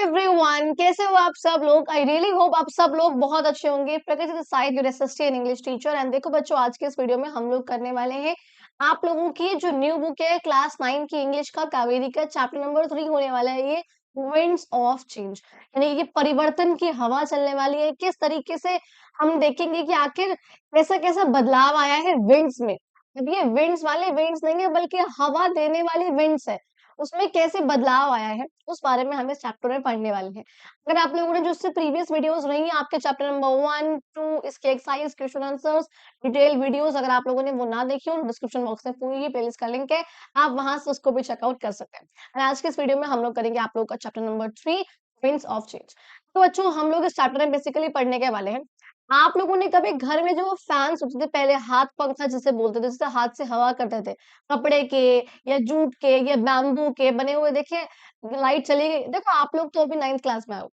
Everyone, कैसे हो आप सब लोग। आई रियली होप आप सब लोग बहुत अच्छे होंगे। प्रकृति the side your SST and English teacher. And देखो बच्चों, आज के इस वीडियो में हम लोग करने वाले हैं आप लोगों की जो न्यू बुक है क्लास 9 की इंग्लिश का कावेरी का चैप्टर नंबर 3 होने वाला है ये विंड्स ऑफ चेंज। यानी ये परिवर्तन की हवा चलने वाली है। किस तरीके से हम देखेंगे कि आखिर कैसा कैसा बदलाव आया है विंड्स में। अब ये विंड्स वाले विंड्स नहीं है बल्कि हवा देने वाले विंड्स है, उसमें कैसे बदलाव आया है उस बारे में हम इस चैप्टर में पढ़ने वाले हैं। अगर आप लोगों ने जो उससे प्रीवियस वीडियोस रही हैं आपके चैप्टर नंबर 1 2 इसके exercise question answers detail videos, अगर आप लोगों ने वो ना देखी हो तो डिस्क्रिप्शन बॉक्स में पूरी प्लेलिस्ट का लिंक है, आप वहां से उसको भी चेकआउट कर सकते हैं। और आज के इस वीडियो में हम लोग करेंगे आप लोगों का chapter number 3 winds of change. तो बच्चों, हम लोग इस चैप्टर में बेसिकली पढ़ने के वाले हैं। आप लोगों ने कभी घर में जो फैंस होते थे पहले, हाथ पंखा जिसे बोलते थे, जिससे हाथ से हवा करते थे, कपड़े के या जूट के या बैम्बू के बने हुए, देखिए लाइट चली गई। देखो आप लोग तो अभी 9th क्लास में आओ,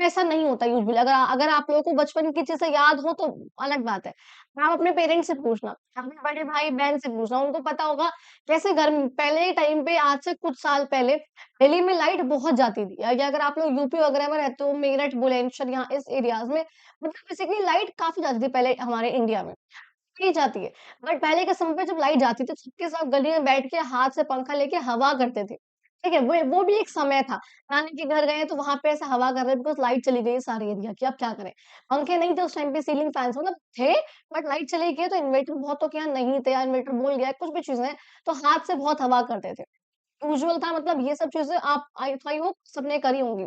ऐसा नहीं होता यूजुअली। अगर अगर आप लोगों को बचपन की चीजें याद हो तो अलग बात है। आप अपने पेरेंट्स से पूछना, अपने बड़े भाई बहन से पूछना, उनको पता होगा कैसे घर में पहले टाइम पे, आज से कुछ साल पहले दिल्ली में लाइट बहुत जाती थी। या अगर आप लोग यूपी वगैरह में रहते हो, मेरठ बुलंदशहर यहाँ इस एरियाज में, मतलब बेसिकली लाइट काफी जाती थी पहले हमारे इंडिया में, नहीं जाती है। बट पहले के समय पे जब लाइट जाती थी सबके सब गली में बैठ के हाथ से पंखा लेके हवा करते थे। ठीक है, वो भी एक समय था। नानी के घर गए तो वहां पे ऐसे हवा कर रहे, बिकॉज लाइट चली गई सारे एरिया की, अब क्या करें। पंखे नहीं थे उस टाइम पे, सीलिंग फैंस मतलब थे, बट लाइट चली गई तो इन्वर्टर बहुतों के यहाँ नहीं थे, या इन्वर्टर भूल गया, कुछ भी चीजें, तो हाथ से बहुत हवा करते थे। यूजुअल था, मतलब ये सब चीजें आप आई होप सबने करी होंगी।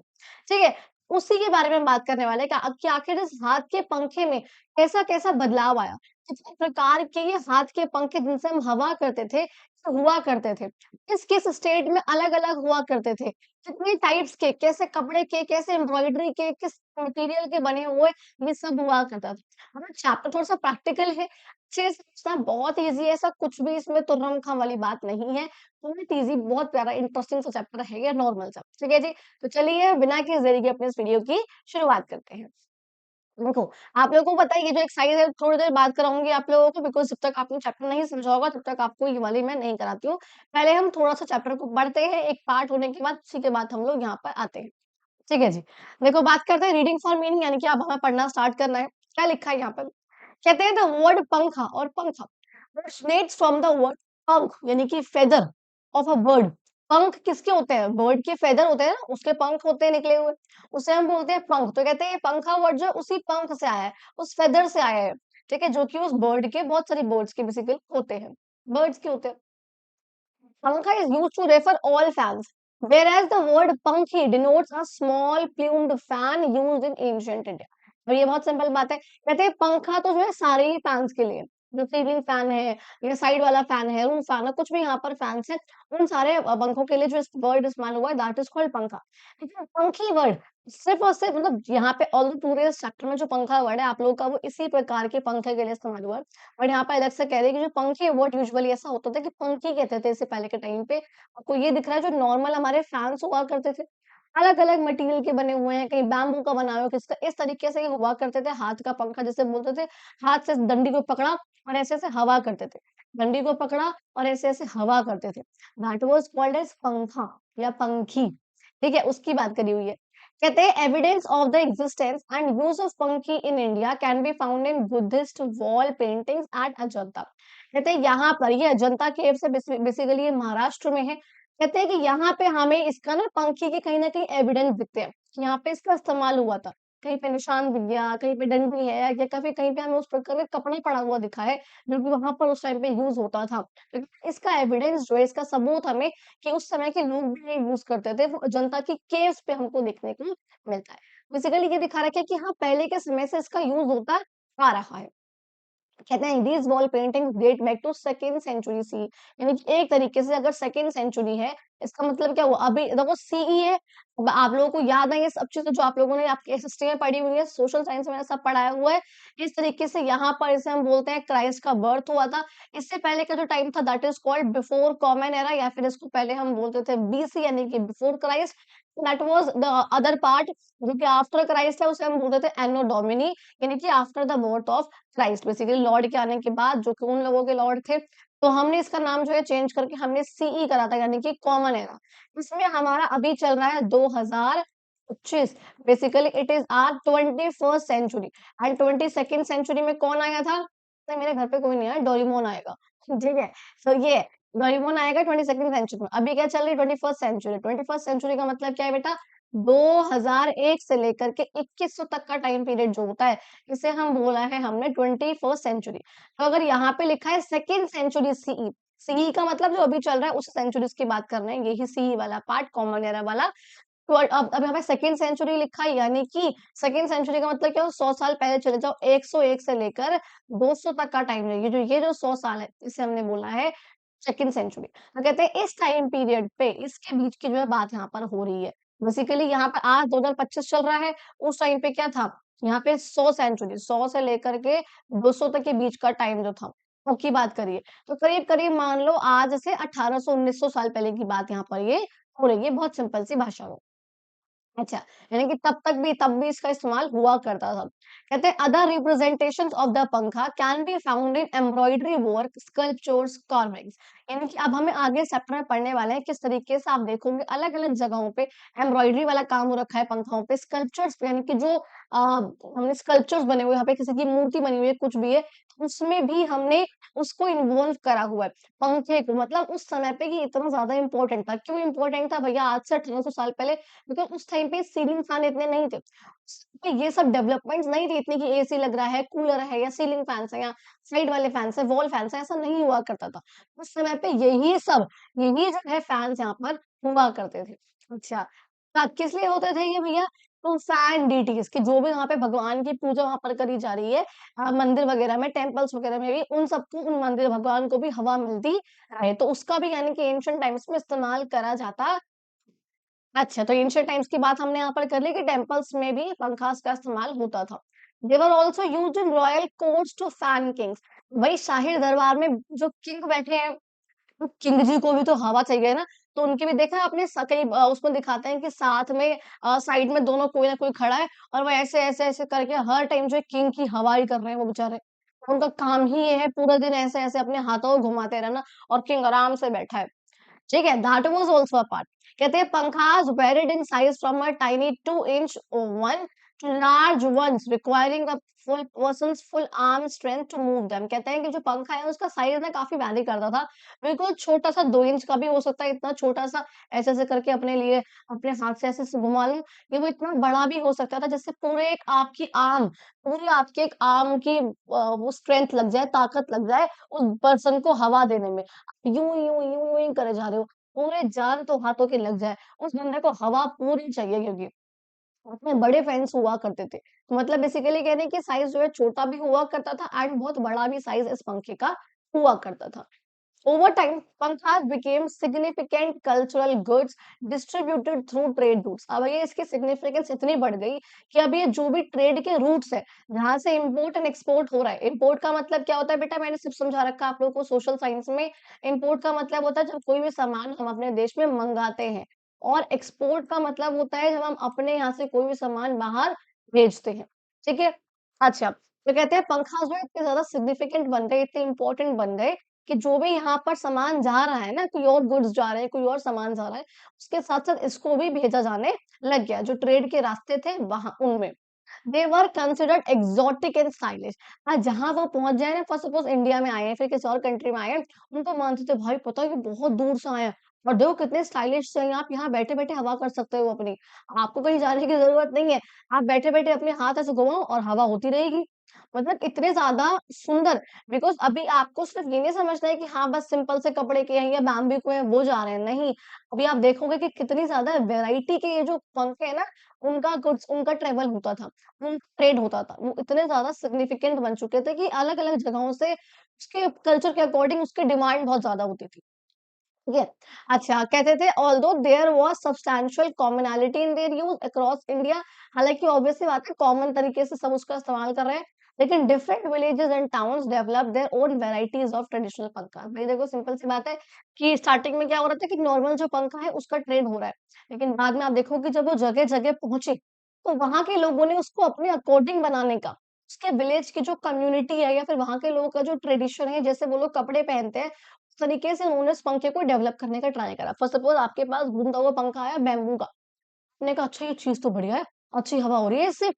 ठीक है, उसी के बारे में हम बात करने वाले हैं कि आखिर इस हाथ के पंखे में कैसा कैसा बदलाव आया। किस प्रकार के ये हाथ के पंखे जिनसे हम हवा करते थे, हुआ करते थे, किस किस स्टेट में अलग अलग हुआ करते थे, कितने टाइप्स के, कैसे कपड़े के, कैसे एम्ब्रॉयडरी के, किस मटेरियल के बने हुए, ये सब हुआ करता था। हमारा चैप्टर थोड़ा सा प्रैक्टिकल है, अच्छे से समझना, बहुत इजी है, ऐसा कुछ भी इसमें तुर्रम खा वाली बात नहीं है। बहुत ईज़ी, बहुत प्यारा इंटरेस्टिंग सा चैप्टर है ये, नॉर्मल सा। ठीक है जी? तो चलिए बिना किसी देरी के अपने इस वीडियो की शुरुआत करते हैं। देखो, आप लोगों को पता है ये जो एक्सरसाइज़ है थोड़ी देर बाद कराऊँगी आप लोगों को, बिकॉज़ जब तक आपने चैप्टर नहीं समझा होगा तब तक आपको ये वाली मैं नहीं कराती हूँ। पहले हम थोड़ा-सा चैप्टर को पढ़ते हैं, एक पार्ट होने के बाद उसी के बाद हम लोग यहाँ पर आते हैं। ठीक है जी? देखो, बात करते हैं रीडिंग फॉर मीनिंग, यानी कि अब हमें पढ़ना स्टार्ट करना है। क्या लिखा है यहाँ पर? कहते हैं द वर्ड पंखा और पंखा originates फ्रॉम द वर्ड पंख, यानी कि फेदर ऑफ अ बर्ड। पंख किसके होते हैं? बर्ड के फेदर होते हैं ना, उसके पंख होते हैं निकले हुए, उसे हम बोलते हैं पंख। तो कहते हैं ये पंखा वर्ड जो है उसी पंख से आया है, उस फेदर से आया है। ठीक है, जो कि उस बर्ड के, बहुत सारी बर्ड्स के बेसिकली होते हैं, बर्ड्स के होते हैं। Pankha is used to refer all fans, whereas the word pankhi denotes a small plumed fan used in ancient India. और ये बहुत सिंपल बात है। कहते हैं पंखा तो जो है सारे ही फैंस के लिए, जो सीलिंग फैन है या साइड वाला फैन है, रूम फैन है, कुछ भी यहाँ पर फैंस है, उन सारे पंखों के लिए जो इस वर्ड इस्तेमाल हुआ है दैट इज कॉल्ड पंखा। लेकिन पंखी वर्ड सिर्फ और सिर्फ, मतलब यहाँ पे ऑल पूरे इस चैप्टर में जो पंखा वर्ड है आप लोगों का वो इसी प्रकार के पंखे के लिए इस्तेमाल हुआ है। और यहाँ पे अलग से कह रहे हैं कि जो पंखे वर्ड यूजुअली ऐसा होता था कि पंखी कहते थे इससे पहले के टाइम पे। आपको ये दिख रहा है जो नॉर्मल हमारे फैन्स हुआ करते थे, अलग-अलग मटेरियल के बने हुए हैं, कहीं बैम्बू का बना हुआ है, किसका, इस तरीके से ये हुआ करते थे। हाथ का पंखा जिसे बोलते थे, हाथ से डंडी को पकड़ा और ऐसे-ऐसे हवा करते थे। डंडी को पकड़ा और ऐसे-ऐसे हवा करते थे। दैट वाज़ कॉल्ड एज़ पंखा या पंखी। ठीक है, उसकी बात करी हुई है। कहते हैं evidence of the existence and use of pankhi in India can be found in Buddhist wall paintings at Ajanta. कहते हैं यहाँ पर, ये अजंता केव से बेसिकली ये महाराष्ट्र में है। कहते हैं कि यहाँ पे हमें इसका ना पंखी के कहीं ना कहीं एविडेंस दिखते हैं कि यहाँ पे इसका इस्तेमाल हुआ था। कहीं पे निशान दिख गया, कहीं पे डंडी है, या कभी कहीं पे हमें उस प्रकार का कपड़ा पड़ा हुआ दिखा है जो कि वहां पर उस टाइम पे यूज होता था। तो इसका एविडेंस जो है, इसका सबूत हमें कि उस समय के लोग भी ये यूज करते थे, वो अजंता की केव्स पे हमको देखने को मिलता है। बेसिकली ये दिखा रखा है कि हाँ, पहले के समय से इसका यूज होता आ रहा है। कहते हैं these wall paintings date back to second century C, यानी कि एक तरीके से अगर सेकंड सेंचुरी है, इसका मतलब क्या हुआ, अभी देखो सीई है। अब आप लोगों को याद है ये सब चीजें जो आप लोगों ने आपके एसएसटी में पढ़ी हुई है, सोशल साइंस में सब पढ़ाया हुआ है। इस तरीके से यहाँ पर इसे हम बोलते हैं क्राइस्ट का बर्थ हुआ था। इससे पहले का जो टाइम था that is called before common era, या फिर इसको पहले हम बोलते थे बीसी, यानी कि before Christ. That was the other part, जो कि आफ्टर क्राइस्ट है, उसे हम बोलते थे एनो डोमिनी, यानी कि after the birth of Christ. Basically Lord के आने के बाद, जो कि उन लोगों के लॉर्ड थे, तो हमने इसका नाम जो है चेंज करके हमने सीई करा था, यानी कि कॉमन एरा। इसमें हमारा अभी चल रहा है 2000, 25 basically it is our 21st century and 22nd century में कौन आया था? नहीं, मेरे घर पे कोई नहीं आया, डोरेमोन आएगा। ठीक है, सो ये डोरेमोन आएगा 22nd सेंचुरी में। अभी क्या चल रही है? 21st century. 21st सेंचुरी का मतलब क्या है बेटा? 2001 से लेकर के 2100 तक का टाइम पीरियड जो होता है, इसे हम बोला है हमने 21st सेंचुरी। तो अगर यहाँ पे लिखा है सेकेंड सेंचुरी सीई, सीई का मतलब जो अभी चल रहा है उस सेंचुरीज की बात कर रहे हैं, यही सीई वाला पार्ट, कॉमन एरा वाला। तो अब हमें सेकंड सेंचुरी लिखा है, यानी कि सेकंड सेंचुरी का मतलब क्या हो? 100 साल पहले चले जाओ, 101 से लेकर 200 तक का टाइम है। ये जो 100 साल है, इसे हमने बोला है सेकंड सेंचुरी। तो कहते हैं इस टाइम पीरियड पे इसके बीच की जो है बात यहाँ पर हो रही है। बेसिकली यहाँ पे आज 2025 चल रहा है, उस टाइम पे क्या था? यहाँ पे 100 सेंचुरी, 100 से लेकर के 200 तक के बीच का टाइम जो था, उसकी बात करिए। तो करीब करीब मान लो आज से 1800 1900 साल पहले की बात यहाँ पर ये हो रही है, बहुत सिंपल सी भाषा में। अच्छा, यानी कि तब भी इसका इस्तेमाल हुआ करता था। कहते हैं अदर रिप्रेजेंटेशंस ऑफ द पंखा can be found in embroidery work, sculptures, carvings. यानी कि अब हमें आगे चैप्टर में पढ़ने वाले हैं किस तरीके से आप देखोगे अलग-अलग जगहों पे एम्ब्रॉयडरी वाला काम हो रखा है पंखाओं पे, स्कल्पचर्स पे, यानी कि जो हमने स्कल्पचर्स बने हुए, यहाँ पे किसी की मूर्ति बनी हुई है, कुछ भी है, उसमें भी हमने उसको इन्वॉल्व करा हुआ है। पंखे को, मतलब उस समय पे ये इतना ज़्यादा इम्पोर्टेंट था। क्यों इम्पोर्टेंट था भैया? आज से 1800 साल पहले, बिकॉज़ उस टाइम पे सीलिंग फैन इतने नहीं थे। उस पे ये सब डेवलपमेंट्स नहीं थी इतनी कि एसी लग रहा है, कूलर है या सीलिंग फैन्स हैं या साइड वाले फैन्स हैं, वॉल फैन्स हैं, ऐसा नहीं हुआ करता था। उस समय पे यही जो है फैन्स यहाँ पर हुआ करते थे। अच्छा, किस लिए होते थे ये भैया? तो फैन डीटीज़ कि जो भी वहाँ पे भगवान की पूजा वहाँ पर करी जा रही है, मंदिर वगैरह में, टेम्पल्स वगैरह में भी, उन सबको, उन मंदिर भगवान को भी हवा मिलती रहे। तो उसका भी यानी कि एंशिएंट टाइम्स में इस्तेमाल करा जाता। अच्छा, तो एंशिएंट टाइम्स की बात हमने यहाँ पर कर ली कि टेम्पल्स में भी पंखास का इस्तेमाल होता था। They were also used in royal courts to fan kings. वही शाही दरबार में जो किंग बैठे हैं, तो किंग जी को भी तो हवा चाहिए ना, तो उनके भी देखा है आपने कई उसमें दिखाते हैं कि साथ में साइड में दोनों कोई ना कोई खड़ा है और वो ऐसे-ऐसे करके हर टाइम जो है किंग की हवा ही कर रहे हैं वो बेचारे। उनका काम ही ये है पूरा दिन ऐसे-ऐसे अपने हाथों को घुमाते रहना और किंग आराम से बैठा है। ठीक है, that was also a part. कहते हैं pankhas varied in size from a tiny 2 inch one to large ones requiring a full person's full arm strength to move them. कहते हैं कि जो पंखा है उसका साइज ना काफ़ी वैरी करता था। बिल्कुल छोटा-सा 2 इंच का भी हो सकता है, इतना छोटा-सा ऐसे-ऐसे करके अपने लिए अपने हाथ से ऐसे-ऐसे घुमा लो, या वो इतना बड़ा भी हो सकता था जिससे पूरे एक आपकी आर्म, पूरी आपके एक आर्म की वो स्ट्रेंथ लग जाए, ताकत लग जाए उस पर्सन को हवा देने में। यूं ही करे जा रहे हो, पूरे जान तो हाथों की लग जाए, उस बंदे को हवा पूरी चाहिए, क्योंकि उसमें बड़े फैन्स हुआ करते थे। तो मतलब बेसिकली कह रहे हैं कि साइज़ जो है छोटा भी हुआ करता था एंड बहुत बड़ा भी साइज़ इस पंखे का हुआ करता था। Over time, पंखास became significant cultural goods distributed through trade routes। अब ये इसकी सिग्निफिकेंस इतनी बढ़ गई कि अब ये जो भी ट्रेड के रूट्स है, जहाँ से इम्पोर्ट एंड एक्सपोर्ट हो रहा है। इम्पोर्ट का मतलब क्या होता है बेटा? मैंने सिर्फ समझा रखा है आप लोगों को सोशल साइंस में। इम्पोर्ट का मतलब होता है जब कोई भी सामान हम अपने देश में मंगाते हैं, और एक्सपोर्ट का मतलब होता है जब हम अपने यहाँ से कोई भी सामान बाहर भेजते हैं। ठीक है? अच्छा, तो कहते हैं पंखा जो है इतने ज़्यादा सिग्निफिकेंट बन गए, इतने इम्पोर्टेंट बन गए कि जो भी यहाँ पर सामान जा रहा है ना, कोई और गुड्स जा रहे हैं, कोई और सामान जा रहा है, उसके साथ-साथ इसको भी भेजा जाने लग गया। जो ट्रेड के रास्ते थे वहाँ उनमें। They were considered exotic and stylish. जहाँ वो पहुँच जाए ना, फर्स्ट सपोज़ इंडिया में आए हैं, फिर किसी और कंट्री में आए हैं, उनको मानते थे भाई पता है कि बहुत दूर से आए हैं और देखो कितने स्टाइलिश से हैं, आप यहाँ बैठे-बैठे हवा कर सकते हो अपनी। आपको कहीं जाने की ज़रूरत नहीं है। आप बैठे-बैठे अपने हाथ ऐसे घुमाओ और हवा होती रहेगी। मतलब इतने ज़्यादा सुंदर। बिकॉज़ अभी आपको सिर्फ ये नहीं समझना है कि हाँ, बस सिंपल से कपड़े के हैं या बैम्बू के हैं वो जा रहे हैं, नहीं। अभी आप देखोगे कि कितनी ज़्यादा वैरायटी के ये जो पंखे हैं ना, उनका गुड्स, उनका ट्रेवल होता था, ट्रेड होता था। वो इतने ज़्यादा सिग्निफिकेंट बन चुके थे कि अलग-अलग जगहों से उसके कल्चर के अकॉर्डिंग उसकी डिमांड बहुत ज़्यादा होती थी। ठीक है? अच्छा, कहते थे although there was substantial commonality in their use across India. हालाँकि ऑब्वियस सी बात है, कॉमन तरीके से सब उसका इस्तेमाल कर रहे हैं। लेकिन different villages and towns developed their own varieties of traditional पंखा। भई देखो सिंपल सी बात है कि स्टार्टिंग में क्या हो रहा था कि नॉर्मल जो पंखा है उसका ट्रेंड हो रहा है। लेकिन बाद में आप देखोगे जब वो जगह-जगह पहुँचे, तो वहाँ के लोगों ने उसको अपने अकॉर्डिंग बनाने का, उसके विलेज की जो कम्युनिटी है या फिर वहाँ के लोगों का जो ट्रेडिशन है, जैसे वो लोग कपड़े पहनते हैं, उस तरीके से उन्होंने उस पंखे को डेवलप करने का ट्राई करा। फॉर सपोज़ आपके पास घूमता हुआ पंखा आया बैम्बू का। आपने कहा अच्छा ये चीज़ तो बढ़िया है, अच्छी हवा हो रही है इससे।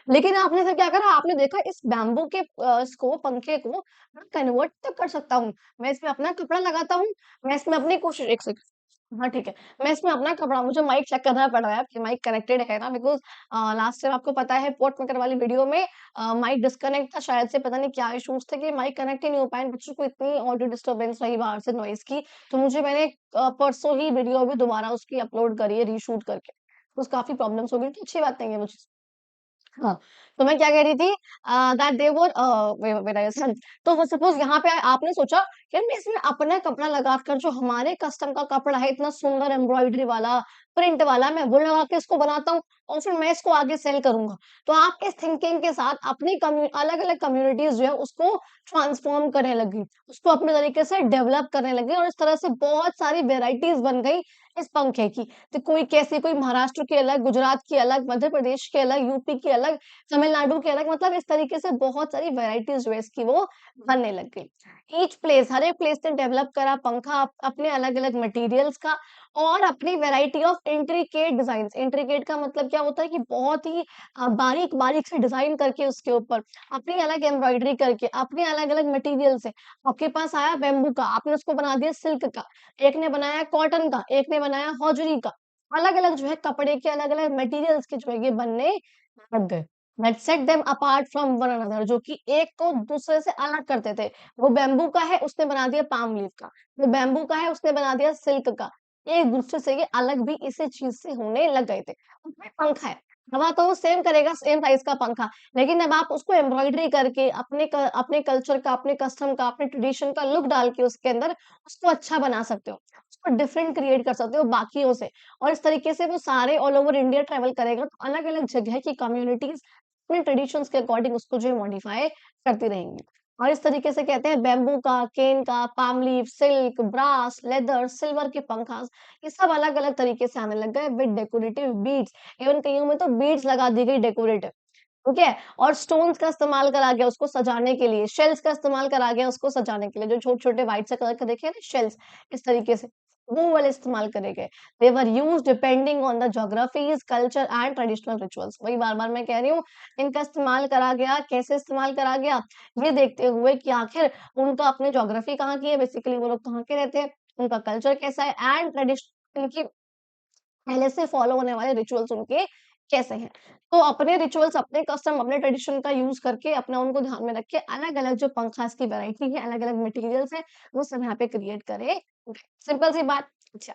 लेकिन आपने फिर क्या करा, आपने देखा इस बैम्बू के इसको पंखे को मैं कन्वर्ट तो कर सकता हूँ। मैं इसमें अपना कपड़ा लगाता हूँ, मैं इसमें अपनी कोशिश एक सेकंड हाँ, ठीक है। मैं इसमें अपना कपड़ा मुझे माइक चेक करना पड़ रहा है कि माइक कनेक्टेड है ना बिकॉज़ लास्ट टाइम आपको पता है पॉट मेकर वाली वीडियो में माइक डिस्कनेक्ट था शायद से पता नहीं क्या इश्यूज़ थे कि माइक कनेक्ट ही नहीं हो पाए। बच्चों को इतनी ऑडियो डिस्टर्बेंस रही बाहर से नॉइज़ की, तो मुझे मैंने परसों ही वीडियो अभी दोबारा उसकी अपलोड करी है रीशूट करके। तो काफ़ी प्रॉब्लम्स हो गई थी, अच्छी बात नहीं है वो चीज़। हाँ, तो मैं क्या कह रही थी that they were when I was तो वो सपोज़ यहाँ पे आपने सोचा यार मैं इसमें अपना कपड़ा लगाकर जो हमारे कस्टम का कपड़ा है इतना सुंदर एम्ब्रॉयडरी वाला, प्रिंट वाला मैं वो लगा के इसको बनाता हूँ और फिर मैं इसको आगे सेल करूँगा। तो आप इस थिंकिंग के साथ अपनी अलग-अलग कम्युनिटीज़ जो है उसको ट्रांसफ़ॉर्म करने लगी, उसको अपने तरीके से डेवलप करने लगी और इस तरह से बहुत सारी वैराइटीज़ बन गई इस पंखे की। तो कोई कैसी कोई महाराष्ट्र की अलग, गुजरात की अलग, मध्य प्रदेश की अलग, यूपी की अलग, तमिलनाडु की अलग मतलब इस तरीके से बहुत सारी वैराइटीज़ जो है इसकी वो बनने लग गई। ईच प्लेस हर एक प्लेस ने डेवलप करा पंखा अपने अलग-अलग मटेरियल्स का और अपनी variety of intricate designs. Intricate का मतलब क्या होता है कि बहुत ही बारीक-बारीक से डिज़ाइन करके उसके ऊपर अपनी अलग एम्ब्रॉयडरी करके, अपने अलग-अलग मटेरियल से आपके पास आया बैम्बू का, आपने उसको बना दिया सिल्क का, एक ने बनाया कॉटन का, एक ने बनाया हौजरी का। अलग-अलग जो है कपड़े के अलग-अलग मटेरियल्स के जो है ये बनने लग गए। That set them apart from one another जो कि एक को दूसरे से अलग करते थे। वो बैम्बू का है उसने बना दिया पाम लीफ का, वो बैम्बू का है उसने बना दिया सिल्क का। एक दूसरे से ये अलग भी इसी चीज़ से होने लग गए थे। उसमें पंखा है, हवा तो वो सेम करेगा सेम साइज़ का पंखा, लेकिन अब आप उसको एम्ब्रॉयडरी करके अपने कल्चर का, अपने कस्टम का, अपने ट्रेडिशन का लुक डाल के उसके अंदर उसको अच्छा बना सकते हो। उसको डिफरेंट क्रिएट कर सकते हो बाकियों से और इस तरीके से वो सारे ऑल ओवर इंडिया ट्रैवल करेगा तो अलग-अलग जगह की कम्युनिटीज़ अपने ट्रेडिशंस के अकॉर्डिंग उसको जो है मॉडिफाई करती रहेंगी। और इस तरीके से कहते हैं बैम्बू का, केन का, palm leaf, silk, brass, leather, silver के पंखास ये सब अलग-अलग तरीके से आने लग गए विद डेकोरेटिव बीड्स इवन कईयों में तो बीड्स लगा दी गई डेकोरेटिव। ठीक है? और स्टोन्स का इस्तेमाल करा गया उसको सजाने के लिए, शेल्स का इस्तेमाल करा गया उसको सजाने के लिए, जो छोटे-छोटे व्हाइट से कलर के देखे हैं ना शेल्स, इस तरीके से, वो वाले इस्तेमाल करे गए। They were used depending on the geographies, culture and traditional rituals. वही बार-बार मैं कह रही हूँ, इनका इस्तेमाल करा गया, कैसे इस्तेमाल करा गया? ये देखते हुए कि आखिर उनका अपनी ज्योग्राफी कहाँ की है, बेसिकली वो लोग कहाँ के रहते हैं, उनका कल्चर कैसा है एंड इनकी पहले से फॉलो होने वाले रिचुअल्स उनके कैसे हैं। तो अपने रिचुअल्स, अपने कस्टम, अपने ट्रेडिशन का यूज़ करके अपना उनको ध्यान में रख के अलग-अलग जो पंखास की वैरायटी है, अलग-अलग मटेरियल्स हैं, वो सब यहाँ पे क्रिएट करे गए। सिंपल सी बात। अच्छा,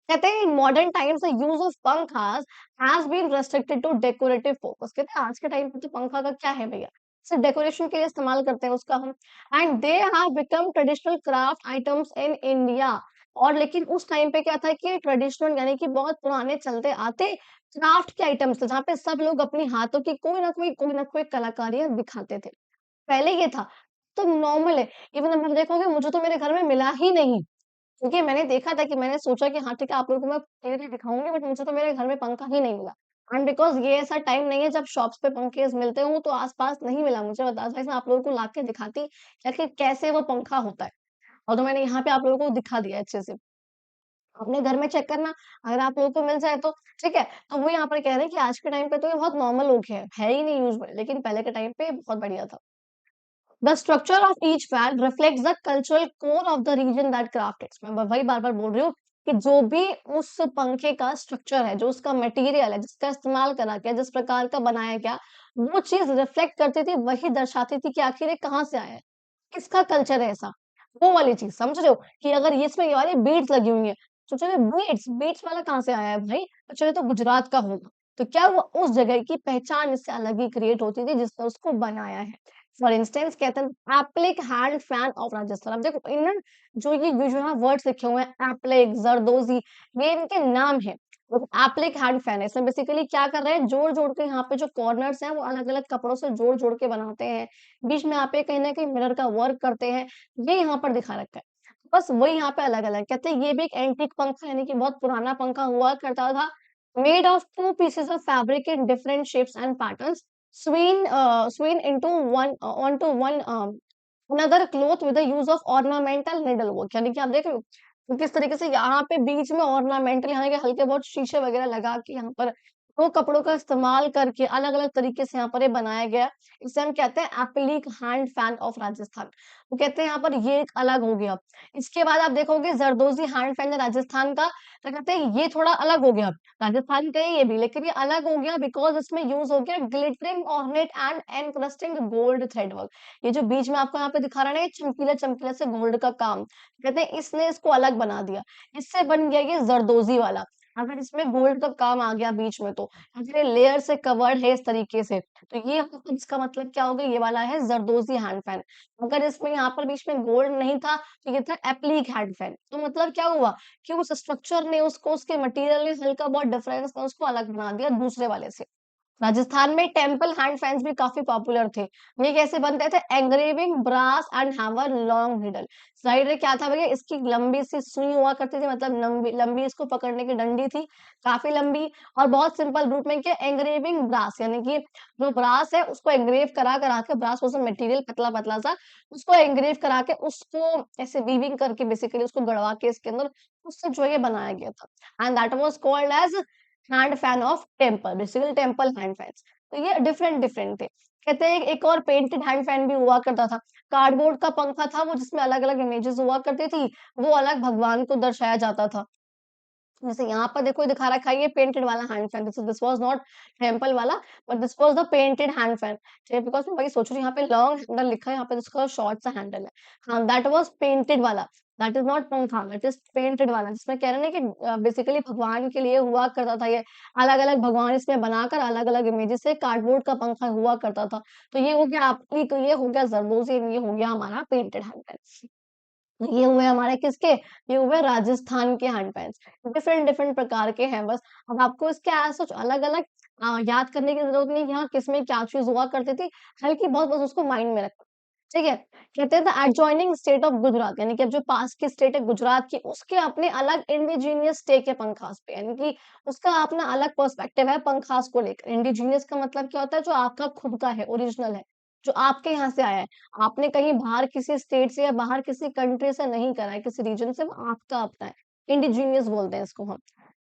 कहते हैं in modern times the use of pankhas has been restricted to decorative purpose. कहते हैं आज के टाइम पे तो पंखा का क्या है भैया, सिर्फ डेकोरेशन के लिए इस्तेमाल करते हैं उसका हम and they have become traditional craft items in India. और लेकिन उस टाइम पे क्या था कि ट्रेडिशनल यानी कि बहुत पुराने चलते आते क्राफ्ट के आइटम्स थे, जहाँ पे सब लोग अपने हाथों की कोई ना कोई कलाकारियाँ दिखाते थे। पहले ये था, तो नॉर्मल है। इवन अब आप देखोगे मुझे तो मेरे घर में मिला ही नहीं, क्योंकि मैंने देखा था कि मैंने सोचा कि हाँ, ठीक है आप लोगों को मैं धीरे-धीरे दिखाऊँगी बट मुझे तो मेरे घर में पंखा ही नहीं मिला। एंड बिकॉज़ ये ऐसा टाइम नहीं है जब शॉप्स पे पंखेज़ मिलते हों, तो आस-पास नहीं मिला मुझे अदरवाइज़ मैं आप लोगों को लाके दिखाती कि आखिर कैसे वो पंखा होता है। और तो मैंने यहाँ पे आप लोगों को दिखा दिया अच्छे से। अपने घर में चेक करना, अगर आप लोगों को मिल जाए तो, ठीक है? तो वो यहाँ पर कह रहे हैं कि आज के टाइम पे तो ये बहुत नॉर्मल हो गया है ही नहीं यूज़ में, लेकिन पहले के टाइम पे बहुत बढ़िया था। The structure of each fan reflects the cultural core of the region that craft it। मैं वही बार-बार बोल रही हूँ कि जो भी उस पंखे का स्ट्रक्चर है, जो उसका मटेरियल है, जिसका इस्तेमाल करा गया, जिस प्रकार का बनाया गया, वो चीज़ रिफ्लेक्ट करती थी, वही दर्शाती थी कि आखिर ये कहाँ से आया है, किसका कल्चर है ऐसा। वो वाली चीज़ समझ रहे हो कि अगर ये इसमें ये वाली बीड्स लगी हुई हैं, सोचो ये बीड्स बीड्स वाला कहाँ से आया है भाई? अच्छा ये तो गुजरात का होगा। तो क्या वो उस जगह की पहचान इससे अलग ही क्रिएट होती थी जिसने उसको बनाया है। फॉर इंस्टेंस कहते हैं applique hand fan of Rajasthan. अब देखो इन जो यहाँ वर्ड्स लिखे हुए हैं एप्लिक, जरदोज़ी ये इनके नाम हैं। वो एप्लिक हैंड फैन है। इसमें बेसिकली क्या कर रहे हैं जोड़-जोड़ के यहाँ पे जो कॉर्नर्स हैं वो अलग-अलग कपड़ों से जोड़-जोड़ के बनाते हैं। बीच में यहाँ पे कहीं न कहीं मिरर का वर्क करते हैं। ये यहाँ पर दिखा रखा है। बस वही यहाँ पे अलग-अलग कहते हैं ये भी एक एंटीक पंखा यानी कि बहुत पुराना पंखा हुआ करता था। Made of 2 pieces of fabric in different shapes and patterns swing into one onto one another cloth with the use of ornamental needlework यानी कि आप देख रहे हो तो किस तरीके से यहाँ पे बीच में ऑर्नामेंटल यहाँ के हल्के बहुत शीशे वगैरह लगा के यहाँ पर वो कपड़ों का इस्तेमाल करके अलग-अलग तरीके से यहाँ पर ये बनाया गया है। इसे हम कहते हैं applique hand fan of Rajasthan. तो कहते हैं यहाँ पर ये एक अलग हो गया। इसके बाद आप देखोगे जरदोज़ी हैंड फैन है राजस्थान का, तो कहते हैं ये थोड़ा अलग हो गया। राजस्थान का है ये भी, लेकिन ये अलग हो गया बिकॉज़ इसमें यूज़ हो गया glittering ornament and encrusting gold thread work. ये जो बीच में आपको यहाँ पे दिखा रहा है ना, ये चमकीला-चमकीला से गोल्ड का काम। कहते हैं इसने इसको अलग बना दिया। इससे बन गया ये ज़रदोज़ी वाला। अगर इसमें गोल्ड का काम आ गया बीच में तो, अगर ये लेयर से कवर्ड है इस तरीके से, तो ये इसका मतलब क्या हो गया, ये वाला है ज़रदोज़ी हैंड फैन। अगर इसमें यहाँ पर बीच में गोल्ड नहीं था, तो ये था एप्लिक हैंड फैन। तो मतलब क्या हुआ कि उस स्ट्रक्चर ने उसको उसके मटेरियल में हल्का बहुत डिफरेंस था, उसको अलग बना दिया दूसरे वाले से। राजस्थान में टेम्पल हैंड फैन्स भी काफ़ी पॉपुलर थे। ये कैसे बनते थे? Engraving brass and have a long needle. Side में क्या था भैया, इसकी लंबी सी सुई हुआ करती थी, मतलब लंबी लंबी इसको पकड़ने की डंडी थी, काफ़ी लंबी। और बहुत सिंपल रूप में क्या, एंग्रेविंग ब्रास यानी कि जो ब्रास है उसको एंग्रेव करा-करा के, ब्रास वाज़ अ मटेरियल पतला-पतला सा, उसको एंग्रेव करा के उसको ऐसे वीविंग करके बेसिकली उसको गड़वा के इसके अंदर, उससे जो है ये बनाया गया था। And that was called as hand fan of temple, basically temple hand fans. तो ये डिफरेंट डिफरेंट थे। कहते हैं एक और पेंटेड हैंड फैन भी हुआ करता था। कार्डबोर्ड का पंखा था वो, जिसमें अलग-अलग इमेजेस हुआ करती थी, वो अलग भगवान को दर्शाया जाता था। जैसे यहाँ पर देखो ये दिखा रखा है, ये पेंटेड वाला hand fan, this was not temple वाला, but this was the painted hand fan. Because मैं वही सोच रही हूँ, यहाँ पे लॉन्ग हैंडल लिखा है, यहाँ पे इसका शॉर्ट सा हैंडल है। हाँ, दैट वाज़ पेंटेड वाला, दैट इज़ नॉट पंखा, दैट इज़ पेंटेड वाला, जिसमें कह रहे हैं ना कि बेसिकली भगवान के लिए हुआ करता था ये। अलग-अलग भगवान इसमें बनाकर अलग-अलग इमेजेस से कार्डबोर्ड का पंखा हुआ करता था। तो ये हो गया आपकी, तो ये हो गया ज़रदोज़ी, ये हो गया हमारा पेंटेड हैंड फैन। ये हुए हमारे किसके? ये हुए राजस्थान के हैंड पैन्स। डिफरेंट डिफरेंट प्रकार के हैं बस। अब आपको इसके सच अलग-अलग याद करने की ज़रूरत नहीं है कि हाँ, किसमें क्या चीज़ हुआ करती थी। हल्की बहुत बस उसको माइंड में रखो, ठीक है? कहते हैं the adjoining state of Gujarat, यानी कि अब जो पास की स्टेट है गुजरात की, उसके अपने अलग इंडिजीनियस टेक है पंखास पे, यानी कि उसका अपना अलग पर्सपेक्टिव है पंखास को लेकर। इंडिजीनियस का मतलब क्या होता है? जो आपका खुद का है, ओरिजिनल है, जो आपके यहाँ से आया है। आपने कहीं बाहर किसी स्टेट से या बाहर किसी कंट्री से नहीं करा है, किसी रीजन से, वो आपका अपना है। इंडिजीनियस बोलते हैं इसको हम।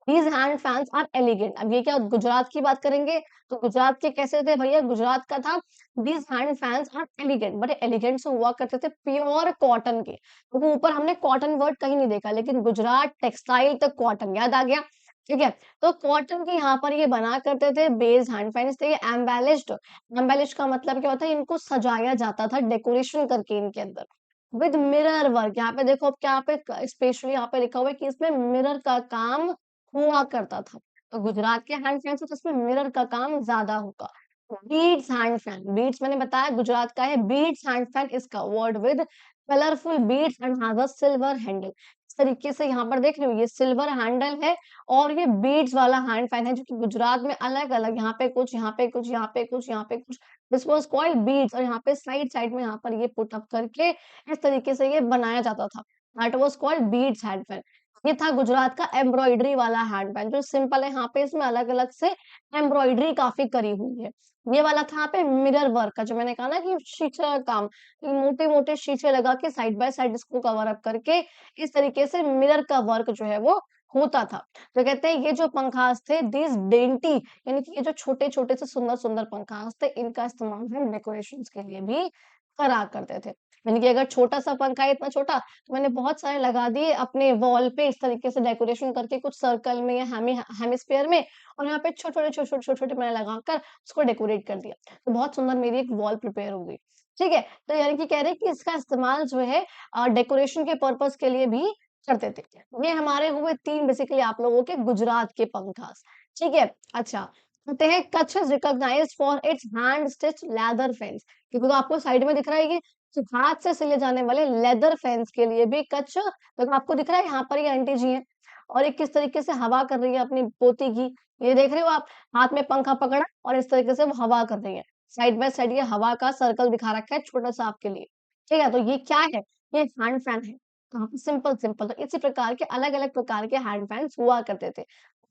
These hand fans are elegant. अब ये क्या, गुजरात की बात करेंगे, तो गुजरात के कैसे थे भैया? गुजरात का था, these hand fans are elegant, बड़े एलिगेंट से हुआ करते थे, प्योर कॉटन के। क्योंकि ऊपर हमने कॉटन वर्ड कहीं नहीं देखा, लेकिन गुजरात टेक्सटाइल तक कॉटन याद आ गया, ठीक है? तो कॉटन के यहाँ पर ये बना करते थे बेस हैंड फैन, इसलिए एम्बेलिश्ड। एम्बेलिश का मतलब क्या होता है? इनको सजाया जाता था डेकोरेशन करके इनके अंदर, विद मिरर वर्क। यहाँ पे देखो, अब क्या यहाँ पे स्पेशली यहाँ पे लिखा हुआ है कि इसमें मिरर का काम हुआ करता था। तो गुजरात के हैंड फैन से तो इसमें मिरर का काम ज़्यादा होगा। बीड्स हैंड फैन, बीड्स मैंने बताया गुजरात का है, बीड्स हैंड फैन इसका word with colourful beads and has a silver handle. इस तरीके से यहाँ पर देख रहे हो, ये सिल्वर हैंडल है और ये बीड्स वाला हैंड फैन है, जो कि गुजरात में अलग-अलग, यहाँ पे कुछ, यहाँ पे कुछ, यहाँ पे कुछ, यहाँ पे कुछ, दिस वाज़ कॉल्ड बीड्स। और यहाँ पे साइड-साइड में यहाँ पर ये पुट अप करके इस तरीके से ये बनाया जाता था। That was called beads hand fan. ये था गुजरात का एम्ब्रॉयडरी वाला हैंड फैन, जो सिंपल है, यहाँ पे इसमें अलग-अलग से एम्ब्रॉयडरी काफ़ी करी हुई है। ये वाला था यहाँ पे मिरर वर्क का, जो मैंने कहा ना कि शीशे का काम, मोटे-मोटे शीशे लगा के साइड बाय साइड इसको कवर अप करके इस तरीके से मिरर का वर्क जो है वो होता था। तो कहते हैं ये जो पंखास थे, दीज़ डेंटी, यानी कि ये जो छोटे-छोटे से सुंदर-सुंदर पंखास थे, इनका इस्तेमाल हम डेकोरेशंस के लिए भी करा करते थे। यानी कि अगर छोटा-सा पंखा है, इतना छोटा, तो मैंने बहुत सारे लगा दिए अपने वॉल पे इस तरीके से डेकोरेशन करके, कुछ सर्कल में या हेमिस्फीयर में, और यहाँ पे छोटे-छोटे, छोटे-छोटे, छोटे-छोटे मैंने लगाकर उसको डेकोरेट कर दिया। तो बहुत सुंदर मेरी एक वॉल प्रिपेयर हो गई। ठीक है? तो यानी कि कह रहे हैं कि इसका इस्तेमाल जो है डेकोरेशन के पर्पज़ के लिए भी करते थे। ये हमारे हुए 3 बेसिकली आप लोगों के गुजरात के पंखास। ठीक है? अच्छा, कहते हैं Kutch is recognised for its hand stitched leather fans. क्योंकि आपको साइड में दिख रहा है ये, तो हाथ से सिले जाने वाले लेदर फेंस के लिए भी कच्छ, देखो आपको दिख रहा है यहाँ पर ये आंटी जी हैं, और ये किस तरीके से हवा कर रही है अपनी पोती की। ये देख रहे हो आप, हाथ में पंखा पकड़ा और इस तरीके से वो हवा कर रही है। साइड बाय साइड ये हवा का सर्कल दिखा रखा है छोटा-सा आपके लिए। ठीक है? तो ये क्या है? ये हैंड फैन है। कहाँ पे? Simple simple. तो इसी प्रकार के अलग-अलग प्रकार के हैंड फैन्स हुआ करते थे।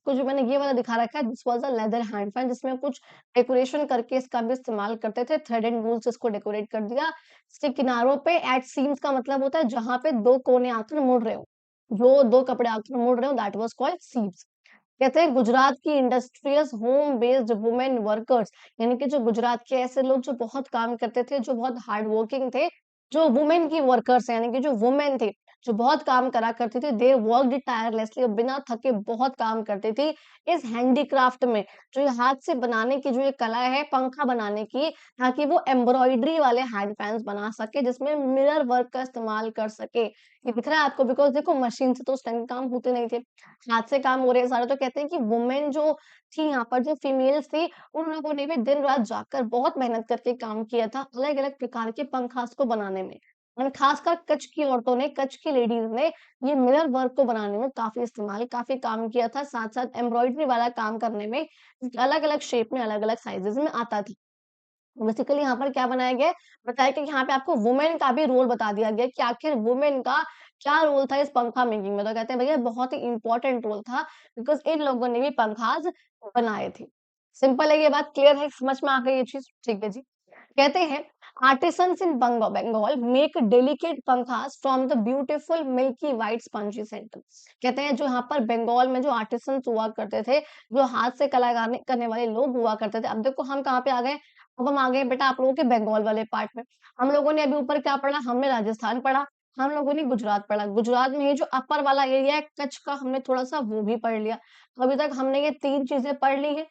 तो जो मैंने ये वाला दिखा रखा है, this was a leather hand fan, जिसमें कुछ डेकोरेशन करके इसका भी इस्तेमाल करते थे। थ्रेड एंड वूल से इसको डेकोरेट कर दिया। इसके किनारों पे एट सीम्स का मतलब होता है जहाँ पे 2 कोने आकर मुड़ रहे हो। जो 2 कपड़े आप मुड़ रहे हो दैट वाज़ कॉल्ड सीव्स। कहते हैं गुजरात की industrious home based women workers, यानी कि जो गुजरात के ऐसे लोग जो बहुत काम करते थे, जो बहुत हार्ड वर्किंग थे, जो वुमेन की वर्कर्स हैं, यानी कि जो वुमेन थे, जो बहुत काम करा करती थी, दे वर्क्ड टायरलेसली और बिना थके बहुत काम करती थी इस हैंडीक्राफ्ट में, जो ये हाथ से बनाने की जो ये कला है पंखा बनाने की, ताकि वो एम्ब्रॉयडरी वाले हैंड फैन्स बना सके जिसमें मिरर वर्क का इस्तेमाल कर सके। ये दिख रहा है आपको, बिकॉज़ देखो मशीन से तो उस टाइम काम होते नहीं थे। हाथ से काम हो रहे हैं सारे, तो कहते हैं कि वुमेन जो थी यहाँ पर, जो फीमेल्स थी, उन लोगों ने भी दिन-रात जागकर बहुत मेहनत करके काम किया था, अलग-अलग प्रकार के पंखास को बनाने में। और खासकर कच्छ की औरतों ने, कच्छ की लेडीज़ ने ये मिरर वर्क को बनाने में काफ़ी इस्तेमाल, काफ़ी काम किया था, साथ-साथ एम्ब्रॉयडरी वाला काम करने में अलग-अलग शेप में, अलग-अलग साइज़ेज़ में आता था। बेसिकली यहाँ पर क्या बनाया गया है, बताया कि यहाँ पे आपको वुमेन का भी रोल बता दिया गया है कि आखिर वुमेन का क्या रोल था इस पंखा मेकिंग में। तो कहते हैं भैया बहुत ही इम्पोर्टेंट रोल था, बिकॉज़ इन लोगों ने भी पंखास बनाए थे। सिंपल है, ये बात क्लियर है, समझ में आ गई ये चीज़? ठीक है जी। कहते हैं artisans in Bengal make delicate pankhas from the beautiful milky white spongy centre. कहते हैं जो यहाँ पर बंगाल में जो आर्टिसंस हुआ करते थे, जो हाथ से कलाकारी करने वाले लोग हुआ करते थे। अब देखो हम कहाँ पे आ गए, अब हम आ गए बेटा आप लोगों के बंगाल वाले पार्ट में। हम लोगों ने अभी ऊपर क्या पढ़ा, हमने राजस्थान पढ़ा, हम लोगों ने गुजरात पढ़ा। गुजरात में ये जो अपर वाला एरिया है कच्छ का, हमने थोड़ा-सा वो भी पढ़ लिया। अभी तक हमने ये 3 चीज़ें पढ़ ली हैं।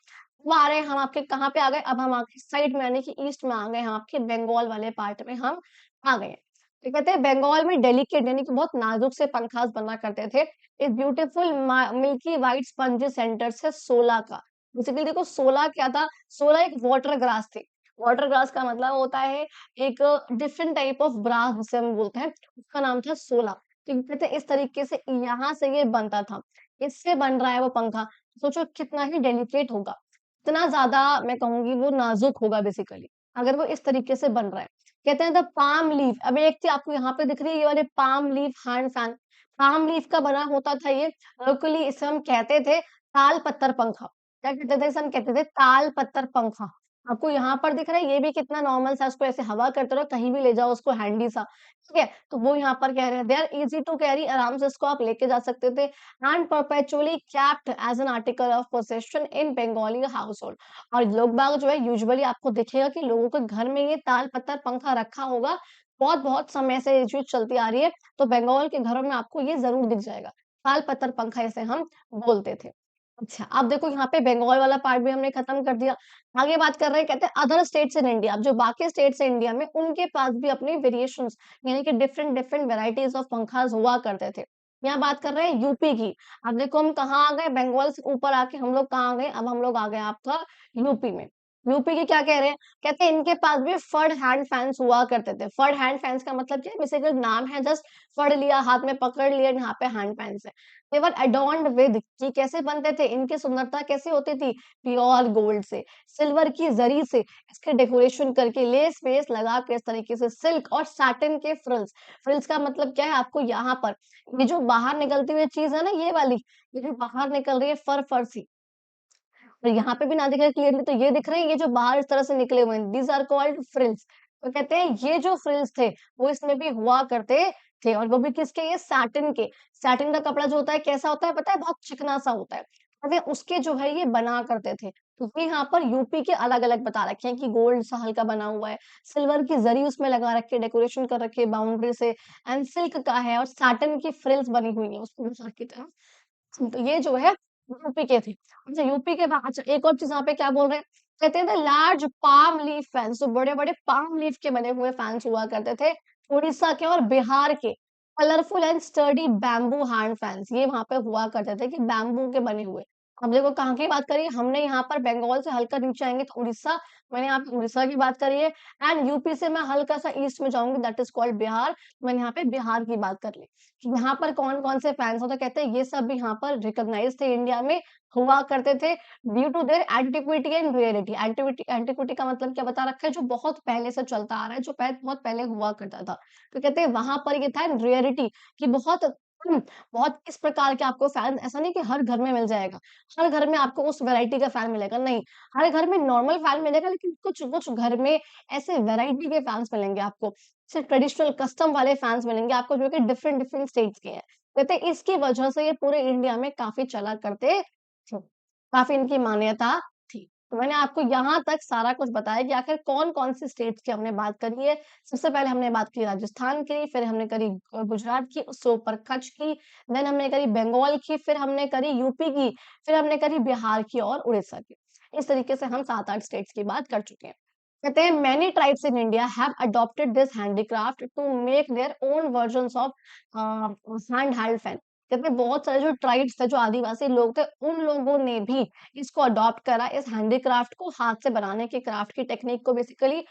अब आ रहे हैं हम आपके कहाँ पे आ गए, अब हम आपकी साइड में यानी कि ईस्ट में आ गए, हम आपके बंगाल वाले पार्ट में हम आ गए हैं। तो कहते हैं बंगाल में डेलिकेट यानी कि बहुत नाजुक से पंखास बना करते थे। इस beautiful milky white spongy centre से 16 का। बेसिकली देखो 16 क्या था, 16 एक वाटर ग्रास थी। वाटर ग्रास का मतलब होता है एक डिफरेंट टाइप ऑफ ग्रास जिसे हम बोलते हैं, उसका नाम था 16। तो कहते हैं इस तरीके से यहाँ से ये बनता था। इससे बन रहा है वो पंखा। सोचो कितना ही डेलिकेट होगा। इतना ज़्यादा मैं कहूँगी वो नाज़ुक होगा बेसिकली, अगर वो इस तरीके से बन रहा है। कहते हैं द पाम लीफ, अब एक चीज़ आपको यहाँ पे दिख रही है ये वाले palm leaf hand fan, palm leaf का बना होता था ये, लोकली इसे हम कहते थे ताल पत्तर पंखा। क्या कहते थे इसे, हम कहते थे ताल पत्तर पंखा। आपको यहाँ पर दिख रहा है ये भी कितना नॉर्मल सा, उसको ऐसे हवा करते रहो कहीं भी ले जाओ उसको हैंडी सा, ठीक है? तो वो यहाँ पर कह रहे हैं they are easy to carry, आराम से इसको आप लेके जा सकते थे and perpetually kept as an article of possession in Bengali household. और लोग बाग जो है यूजुअली आपको दिखेगा कि लोगों के घर में ये ताल पत्तर पंखा रखा होगा। बहुत-बहुत समय से ये चीज़ चलती आ रही है, तो बंगाल के घरों में आपको ये ज़रूर दिख जाएगा। ताल पत्तर पंखा इसे हम बोलते थे। अच्छा, अब देखो यहाँ पे बंगाल वाला पार्ट भी हमने खत्म कर दिया। आगे बात कर रहे हैं, कहते हैं अदर स्टेट्स इन इंडिया, अब जो बाकी स्टेट्स हैं इंडिया में उनके पास भी अपने वेरिएशंस यानी कि डिफरेंट डिफरेंट वैराइटीज ऑफ पंखास हुआ करते थे। यहाँ बात कर रहे हैं यूपी की। अब देखो हम कहाँ आ गए, बंगाल से ऊपर आके हम लोग कहाँ आ गए, अब हम लोग आ गए आपका यूपी में। यूपी के क्या कह रहे हैं, कहते हैं इनके पास भी फड़ हैंड फैन्स हुआ करते थे। फड़ हैंड फैन्स का मतलब क्या है, बेसिकली नाम है, जस्ट फड़ लिया हाथ में पकड़ लिया, यहाँ पे हैंड फैन्स है। दे वर एडोर्न्ड विद, कि कैसे बनते थे, इनकी सुंदरता कैसे होती थी, प्योर गोल्ड से, सिल्वर की जरी से इसके डेकोरेशन करके लेस वेस लगा के, इस तरीके से सिल्क और सैटिन के फ्रिल्स। फ्रिल्स का मतलब क्या है, आपको यहाँ पर ये जो बाहर निकलती हुई चीज है ना, ये वाली, ये जो बाहर निकल रही है फर फर सी, और यहाँ पे भी ना दिख रहा है क्लियरली, तो ये दिख रहे हैं, ये जो बाहर इस तरह से निकले हुए हैं, दीज आर कॉल्ड फ्रिल्स। तो कहते हैं ये जो फ्रिल्स थे वो इसमें भी हुआ करते थे, और वो भी किसके, ये सैटिन के। सैटिन का कपड़ा जो होता है कैसा होता है पता है, बहुत चिकना सा होता है। कहते हैं उसके जो है ये बना करते थे। तो ये यहाँ पर यूपी के अलग अलग बता रखे हैं कि गोल्ड सा हल्का बना हुआ है, सिल्वर की जरी उसमें लगा रखी है, डेकोरेशन कर रखी है बाउंड्री से, एंड सिल्क का है, और सैटिन की फ्रिल्स बनी हुई है उसको की तरह। तो ये जो है यूपी के थे। अच्छा यूपी के बाद, अच्छा एक और चीज़ यहाँ पे क्या बोल रहे हैं, कहते हैं the large palm leaf fans, तो बड़े-बड़े पाम लीफ के बने हुए फैन्स हुआ करते थे। उड़ीसा के और बिहार के colourful and sturdy bamboo hand fans, ये वहाँ पे हुआ करते थे कि बैम्बू के बने हुए। अब देखो कहाँ की बात करी हमने, यहाँ पर बंगाल से हल्का नीचे आएँगे तो उड़ीसा, मैंने यहाँ पे उड़ीसा की बात करी है, एंड यूपी से मैं हल्का-सा ईस्ट में जाऊँगी दैट इज़ कॉल्ड बिहार, मैंने यहाँ पे बिहार की बात कर ली। कि यहाँ पर कौन-कौन से फैन्स हैं, तो कहते हैं ये सब भी यहाँ पर रिकॉग्नाइज़ थे, इंडिया में हुआ करते थे due to their antiquity and rarity. Antiquity antiquity का मतलब क्या बता रखा है, जो बहुत पहले से चलता आ रहा है, जो बहुत पहले हुआ करता था। तो कहते हैं वहाँ पर ये था रेयरिटी, कि बहुत इस प्रकार के आपको फैन, ऐसा नहीं कि हर घर में मिल जाएगा, हर घर में आपको उस वैरायटी का फैन मिलेगा, नहीं। हर घर में नॉर्मल फैन मिलेगा, लेकिन कुछ-कुछ घर में ऐसे वैरायटी के फैन्स मिलेंगे आपको। जैसे ट्रेडिशनल कस्टम वाले फैन्स मिलेंगे आपको, जो कि डिफरेंट डिफरेंट स्टेट्स के हैं। कहते हैं इसकी वजह से ये पूरे इंडिया में काफ़ी चला करते थे। काफ़ी इनकी मान्यता थी। तो मैंने आपको यहाँ तक सारा कुछ बताया कि आखिर कौन-कौन सी स्टेट्स की हमने बात करी है। सबसे पहले हमने बात की राजस्थान की, फिर हमने करी गुजरात की, उससे ऊपर कच्छ की, देन हमने करी बंगाल की, फिर हमने करी यूपी की, फिर हमने करी बिहार की और उड़ीसा की। इस तरीके से हम 7-8 स्टेट्स की बात कर चुके हैं। कहते हैं many tribes in India have adopted this handicraft to make their own versions of hand held fan. कहते हैं बहुत सारे जो ट्राइब्स थे, जो आदिवासी लोग थे, उन लोगों ने भी इसको अडॉप्ट करा, इस हैंडीक्राफ्ट को, हाथ से बनाने की क्राफ्ट की टेक्निक को बेसिकली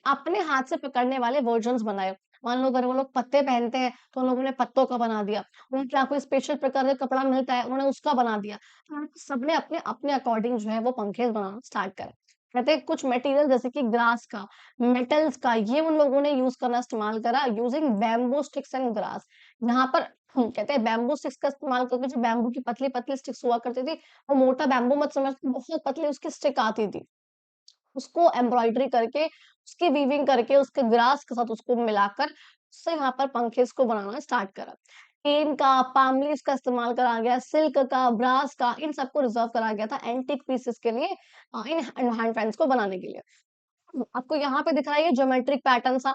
अपने हाथ से पकड़ने वाले वर्जन्स बनाए। मान लो अगर वो लोग पत्ते पहनते हैं, तो उन लोगों ने पत्तों का बना दिया। उनके यहाँ कोई स्पेशल प्रकार का कपड़ा मिलता है, उन्होंने उसका बना दिया। तो सबने अपने अपने अकॉर्डिंग जो है वो पंखे बनाना स्टार्ट करा। कहते हैं कुछ मटेरियल जैसे कि ग्रास का, मेटल्स का, ये उन लोगों ने यूज़ करना इस्तेमाल करा using bamboo sticks and grass. यहाँ पर कहते हैं बैम्बू स्टिक्स का इस्तेमाल करके जो बैम्बू की पतली-पतली स्टिक्स हुआ करती थी, वो मोटा बैम्बू मत समझना, बहुत पतली उसकी स्टिक आती थी। उसको एम्ब्रॉयडरी करके, उसकी वीविंग करके, उसके ग्रास के साथ उसको मिलाकर, उससे यहाँ पर पंखे इसको बनाना स्टार्ट करा। टेन का, पाम लीव्स का इस्तेमाल करा गया, सिल्क का, ब्रास का, इन सबको रिज़र्व करा गया था एंटीक पीसेस के लिए इन हैंड फैन्स को बनाने के लिए। आपको यहाँ पे दिख रहा है ये ज्योमेट्रिक पैटर्न सा।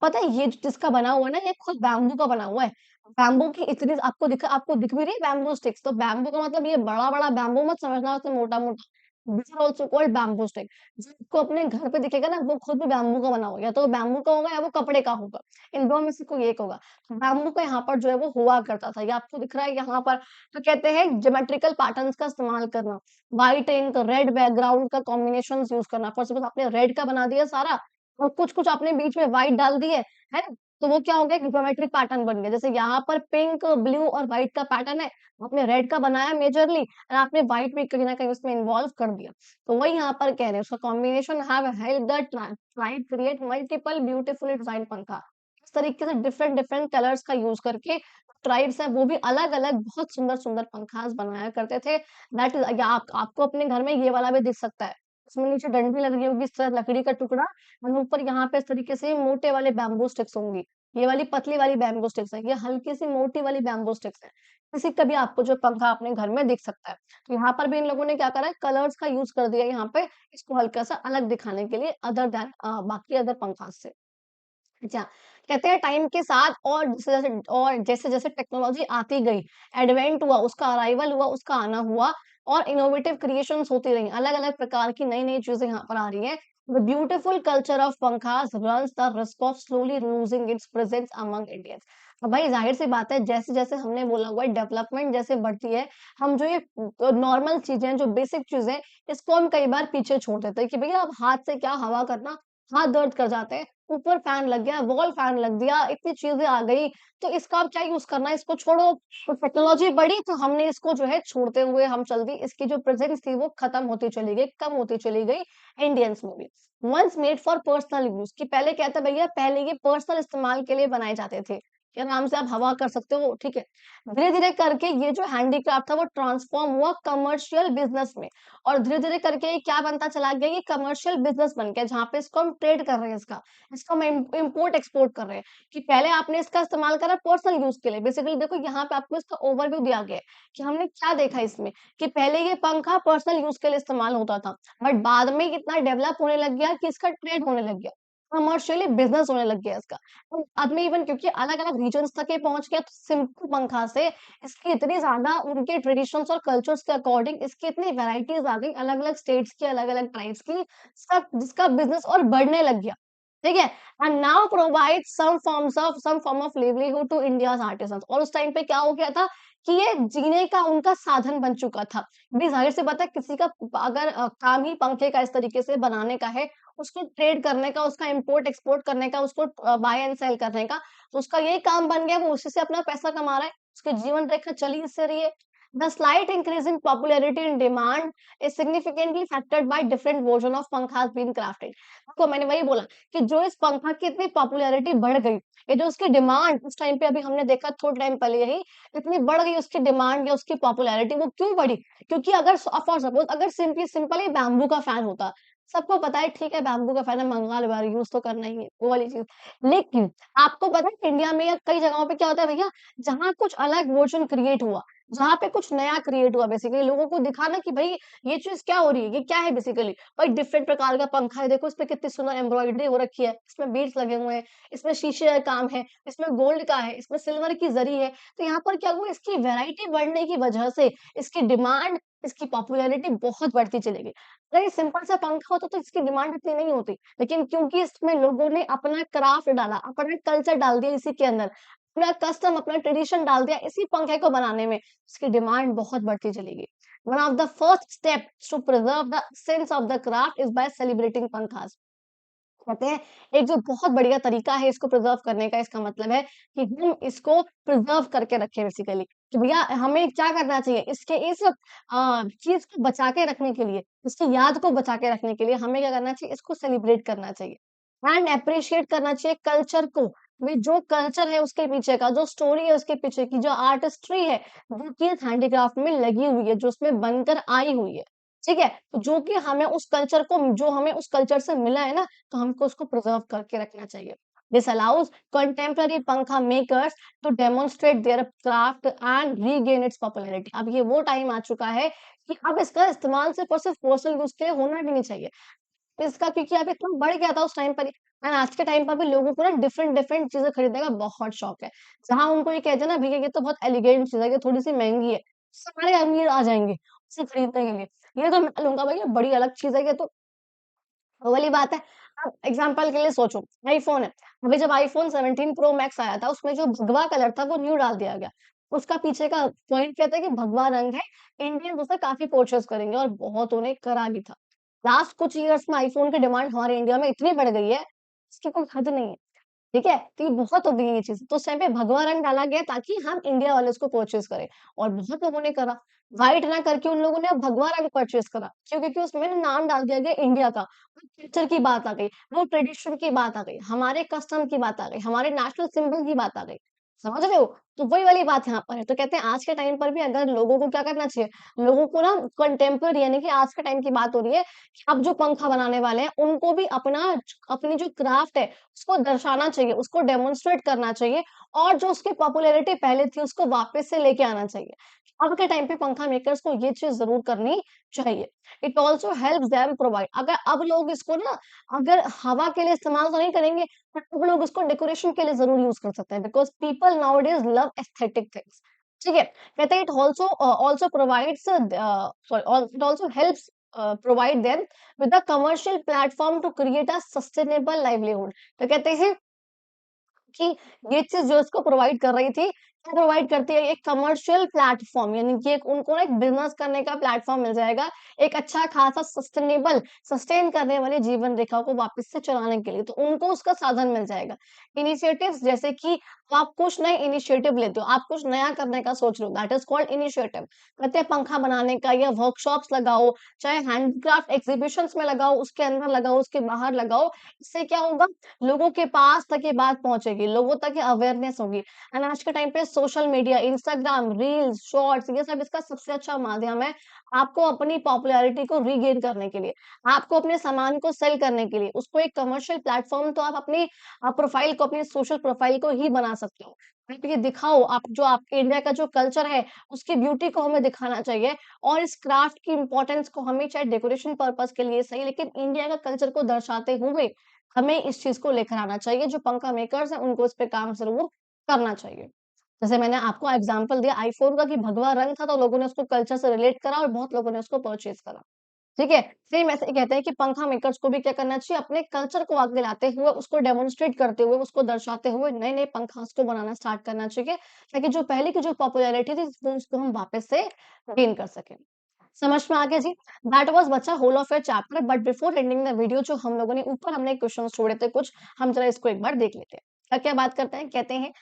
पता है ये जिसका बना हुआ है ना, ये खुद बैम्बू का बना हुआ है। बैम्बू की इतनी आपको दिख भी रही है बैम्बू स्टिक्स, तो बैम्बू का मतलब ये बड़ा-बड़ा बैम्बू मत समझना उसमें मोटा-मोटा। This are also called bamboo stick. जिसको अपने घर पे दिखेगा ना, वो खुद भी बैम्बू का बना होगा, या तो बैम्बू का होगा या वो कपड़े का होगा। इन 2 में से कोई एक होगा। तो बैम्बू का यहाँ पर जो है वो हुआ करता था। ये आपको दिख रहा है यहाँ पर, तो कहते हैं ज्योमेट्रिकल पैटर्न्स का इस्तेमाल करना। व्हाइट इंक, रेड बैकग्राउंड का कॉम्बिनेशंस यूज़ करना। फॉर सपोज़ आपने रेड का बना दिया सारा और कुछ-कुछ आपने बीच में व्हाइट डाल दिए, है ना? तो वो क्या हो गया, एक ज्योमेट्रिक पैटर्न बन गया। जैसे यहाँ पर पिंक, ब्लू और व्हाइट का पैटर्न है, आपने रेड का बनाया मेजरली और आपने व्हाइट भी कहीं न कहीं उसमें इन्वॉल्व कर दिया। तो वही यहाँ पर कह रहे हैं, उसका combination have helped the tribe create multiple beautifully design पंखा। इस तरीके से डिफरेंट डिफरेंट कलर्स का यूज़ करके ट्राइब्स हैं वो भी अलग-अलग बहुत सुंदर-सुंदर पंखास बनाया करते थे। दैट इज़ या आपको अपने घर में ये वाला भी दिख सकता है। उसमें नीचे डंडी लगी होगी इस तरह लकड़ी का टुकड़ा और ऊपर यहाँ पे इस तरीके से मोटे वाले बैम्बू स्टिक्स होंगी। ये वाली पतली वाली बैम्बू स्टिक्स है, ये हल्की सी मोटी वाली बैम्बू स्टिक्स है। किसी का भी आपको जो पंखा अपने घर में दिख सकता है। तो यहाँ पर भी इन लोगों ने क्या करा है, कलर्स का यूज़ कर दिया यहाँ पे, इसको हल्का-सा अलग दिखाने के लिए अदर दैन बाकी अदर पंखास से। अच्छा, कहते हैं टाइम के साथ और जैसे-जैसे टेक्नोलॉजी आती गई, एडवेंट हुआ, उसका अराइवल हुआ, उसका आना हुआ और इनोवेटिव क्रिएशंस होती रहीं। अलग-अलग प्रकार की नई-नई चीज़ें यहाँ पर आ रही हैं। The beautiful culture of pankhas runs the risk of slowly losing its presence among Indians. अब भाई ज़ाहिर-सी बात है, जैसे-जैसे हमने बोला हुआ है डेवलपमेंट जैसे बढ़ती है, हम जो ये नॉर्मल चीज़ें हैं, जो बेसिक चीज़ें हैं, इसको हम कई बार पीछे छोड़ देते हैं कि भैया अब हाथ से क्या हवा करना, हाथ दर्द कर जाते हैं। ऊपर फैन लग गया, वॉल फैन लग दिया, इतनी चीज़ें आ गई, तो इसका अब क्या यूज़ करना है, इसको छोड़ो। तो टेक्नोलॉजी बढ़ी तो हमने इसको जो है छोड़ते हुए हम चल दी, इसकी जो प्रेज़ेंस थी वो खत्म होती चली गई, कम होती चली गई इंडियंस में भी। Once made for personal use कि पहले क्या था भैया, पहले ये पर्सनल इस्तेमाल के लिए बनाए जाते थे, कि आराम से आप हवा कर सकते हो, ठीक है। धीरे-धीरे करके ये जो हैंडीक्राफ्ट था वो ट्रांसफ़ॉर्म हुआ कमर्शियल बिज़नेस में और धीरे-धीरे करके ये क्या बनता चला गया, ये कमर्शियल बिज़नेस बन गया, जहाँ पे इसको हम ट्रेड कर रहे हैं इसको हम इम्पोर्ट एक्सपोर्ट कर रहे हैं कि पहले आपने इसका इस्तेमाल करा पर्सनल यूज़ के लिए। बेसिकली देखो यहाँ पे आपको इसका ओवरव्यू दिया गया है कि हमने क्या देखा इसमें कि पहले ये पंखा पर्सनल यूज़ के लिए इस्तेमाल होता था, बट बाद में इतना डेवलप होने लग गया कि इसका ट्रेड होने लग गया। कमर्शियली बिज़नेस होने लग गया इसका। तो आदमी इवन क्योंकि अलग-अलग रीजन्स तक ये पहुँच गया तो सिंपल पंखा से इसकी इतनी ज़्यादा उनके ट्रेडिशंस और कल्चर्स के अकॉर्डिंग इसकी इतनी वैराइटीज़ आ गई अलग-अलग स्टेट्स की, अलग-अलग ट्राइब्स की, जिसका बिज़नेस और बढ़ने लग गया। ठीक है? And now provide some form of livelihood to India's artisans और उस टाइम पे क्या हो गया था कि ये जीने का उनका साधन बन चुका था। भी ज़ाहिर-सी बात है किसी का अगर काम ही पंखे का इस तरीके से बनाने का है, उसको ट्रेड करने का, उसका इम्पोर्ट एक्सपोर्ट करने का, उसको बाय एंड सेल करने का, तो उसका यही काम बन गया, वो उसी से अपना पैसा कमा रहा है, उसकी जीवन रेखा चल ही इससे रही है। The slight increase in popularity and demand is significantly affected by different version of पंखास being crafted। देखो मैंने वही बोला कि जो इस पंखा की इतनी पॉपुलैरिटी बढ़ गई, ये जो उसकी डिमांड उस टाइम पे अभी हमने देखा थोड़े टाइम पहले यही, इतनी बढ़ गई उसकी डिमांड या उसकी पॉपुलैरिटी वो क्यों बढ़ी? क्योंकि अगर फॉर सपोज़ अगर सिंपली सिंपल ही बैम्बू का फैन होता, सबको पता है ठीक है बैम्बू का फ़ायदा मंगलवार यूज़ तो करना ही है, वो वाली चीज़। लेकिन आपको पता है इंडिया में या कई जगहों पे क्या होता है भैया, जहाँ कुछ अलग वर्ज़न क्रिएट हुआ, जहाँ पे कुछ नया क्रिएट हुआ बेसिकली लोगों को दिखाना कि भई ये चीज़ क्या हो रही है, ये क्या है बेसिकली? भाई डिफरेंट प्रकार का पंखा है, देखो इसपे कितनी सुंदर एम्ब्रॉयडरी हो रखी है, इसमें बीड्स लगे हुए हैं, इसमें शीशे का काम है, इसमें गोल्ड का है, इसमें सिल्वर की ज़री है। तो यहाँ पर क्या हुआ इसकी वैरायटी बढ़ने की वजह से इसकी डिमांड, इसकी पॉपुलैरिटी बहुत बढ़ती चली गई। अगर ये सिंपल सा पंखा होता तो इसकी डिमांड इतनी नहीं होती। लेकिन क्योंकि इसमें लोगों ने अपना क्राफ्ट डाला, अपना कल्चर डाल दिया इसी के अंदर, अपना कस्टम, अपना ट्रेडिशन डाल दिया इसी पंखे को बनाने में, इसकी डिमांड बहुत बढ़ती चली गई। One of the first steps to preserve the sense of the craft is by celebrating पंखास। कहते हैं एक जो बहुत बढ़िया तरीका है इसको प्रिज़र्व करने का, इसका मतलब है कि हम इसको प्रिज़र्व करके रखें बेसिकली, कि भैया हमें क्या करना चाहिए इसके इस चीज़ को बचा के रखने के लिए, इसकी याद को बचा के रखने के लिए हमें क्या करना चाहिए, इसको सेलिब्रेट करना चाहिए एंड एप्रिशिएट करना चाहिए कल्चर को। वे जो कल्चर है उसके पीछे का, जो स्टोरी है उसके पीछे की, जो आर्टिस्ट्री है, जो कि इस हैंडीक्राफ्ट में लगी हुई है, जो उसमें बनकर आई हुई है। ठीक है? तो जो कि हमें उस कल्चर को, जो हमें उस कल्चर से मिला है ना, तो हमको उसको प्रिज़र्व करके रखना चाहिए। This allows contemporary pankha makers to demonstrate their craft and regain its popularity. अब ये वो टाइम आ चुका है कि अब इसका इस्तेमाल सिर्फ़ और सिर्फ़ पर्सनल यूज़ के लिए होना भी नहीं चाहिए। इसका क्योंकि अब इतना बढ़ गया था उस टाइम पर ही, एंड आज के टाइम पर भी लोगों को ना डिफरेंट डिफरेंट चीज़ें खरीदने का बहुत शौक है। जहाँ उनको ये कहते हैं ना भैया ये तो बहुत एलिगेंट चीज़ है, ये थोड़ी-सी महँगी है, सारे अमीर आ जाएँगे उसे खरीदने के लिए। ये तो मैं लूँगा भैया बड़ी अलग चीज़ है ये तो, वो वाली बात है। अब एग्ज़ाम्पल के लिए सोचो, आईफ़ोन है, अभी जब आईफ़ोन 17 प्रो मैक्स आया था, उसमें जो भगवा कलर था वो न्यू डाल दिया गया। उसका पीछे का पॉइंट क्या था कि भगवा रंग है, इंडियंस उसे काफ़ी परचेज़ करेंगे और बहुतों ने करा भी था। लास्ट कुछ इयर्स में आईफ़ोन की डिमांड हमारे इंडिया में इतनी बढ़ गई है, इसकी कोई हद नहीं है। ठीक है? तो ये बहुत हो गई है ये चीज़। तो उस टाइम पे भगवा रंग डाला गया ताकि हम इंडिया वाले उसको परचेज़ करें और बहुत लोगों ने करा। व्हाइट ना करके उन लोगों ने अब भगवा रंग परचेज़ करा। क्यों? क्योंकि उसमें ना नाम डाल दिया गया इंडिया का। वो कल्चर की बात आ गई, वो ट्रेडिशन की बात आ गई, हमारे कस्टम की बात आ गई, हमारे नेशनल सिंबल की बात आ गई। समझ रहे हो? तो वही वाली बात यहाँ पर है। तो कहते हैं आज के टाइम पर भी अगर लोगों को क्या करना चाहिए, लोगों को ना कंटेम्पोरेरी यानी कि आज के टाइम की बात हो रही है कि अब जो पंखा बनाने वाले हैं, उनको भी अपनी जो क्राफ्ट है उसको दर्शाना चाहिए, उसको डेमोन्स्ट्रेट करना चाहिए और जो उसकी पॉपुलैरिटी पहले थी उसको वापस से लेके आना चाहिए। अब के टाइम पे पंखा मेकर्स को ये चीज़ ज़रूर करनी चाहिए। It also helps them provide, अगर अब लोग इसको ना अगर हवा के लिए इस्तेमाल तो नहीं करेंगे, बट अब लोग इसको डेकोरेशन के लिए ज़रूर यूज़ कर सकते हैं because people nowadays love aesthetic things. ठीक है? कहते हैं it also provides it also helps provide them with a commercial platform to create a sustainable livelihood. तो कहते हैं कि ये चीज़ जो उसको प्रोवाइड कर रही थी, क्या प्रोवाइड करती है? एक कमर्शियल प्लेटफ़ॉर्म यानी कि एक उनको ना एक बिज़नेस करने का प्लेटफ़ॉर्म मिल जाएगा, एक अच्छा खासा सस्टेन करने वाली जीवन रेखा को वापस से चलाने के लिए, तो उनको उसका साधन मिल जाएगा। इनिशिएटिव्स जैसे कि आप कुछ नए इनिशिएटिव लेते हो, आप कुछ नया करने का सोच रहे हो, दैट इज़ कॉल्ड इनिशिएटिव। कहते हैं पंखा बनाने का या वर्कशॉप्स लगाओ, चाहे हैंडक्राफ्ट एग्ज़िबिशन्स में लगाओ, उसके अंदर लगाओ, उसके बाहर लगाओ, इससे क्या होगा लोगों के पास तक ये बात पहुँचेगी, लोगों तक ये अवेयरनेस होगी एंड आज के टाइम पे social media, Instagram, reels, shorts ये सब इसका सबसे अच्छा माध्यम है, आपको अपनी पॉपुलैरिटी को रीगेन करने के लिए, आपको अपने सामान को सेल करने के लिए, उसको एक कमर्शियल प्लेटफ़ॉर्म तो आप अपनी प्रोफ़ाइल को, अपनी सोशल प्रोफ़ाइल को ही बना सकते हो। आप ये दिखाओ, आप जो आपके इंडिया का जो कल्चर है, उसकी ब्यूटी को हमें दिखाना चाहिए और इस क्राफ्ट की इम्पोर्टेंस को हमें चाहे डेकोरेशन पर्पज़ के लिए सही, लेकिन इंडिया का कल्चर को दर्शाते हुए हमें इस चीज़ को लेकर आना चाहिए, जो पंखा मेकर्स हैं उनको इस पे काम ज़रूर करना चाहिए। जैसे मैंने आपको एग्ज़ाम्पल दिया आईफ़ोन का कि भगवा रंग था तो लोगों ने उसको कल्चर से रिलेट करा और बहुत लोगों ने उसको परचेज़ करा। ठीक है? सेम ऐसे ही कहते हैं कि पंखा मेकर्स को भी क्या करना चाहिए, अपने कल्चर को आगे लाते हुए, उसको डेमोन्स्ट्रेट करते हुए, उसको दर्शाते हुए नए-नए पंखास को बनाना स्टार्ट करना चाहिए, ताकि जो पहले की जो पॉपुलैरिटी थी वो उसको हम वापस से गेन कर सकें। समझ में आ गया जी? दैट वाज़ बचा whole of your chapter but before ending the video जो हम लोगों ने ऊपर हमने क्वेश्चन्स छोड़े थे कुछ, हम ज़रा इसको एक बार देख लेते हैं। क्या-क्या बात करते हैं? कहते हैं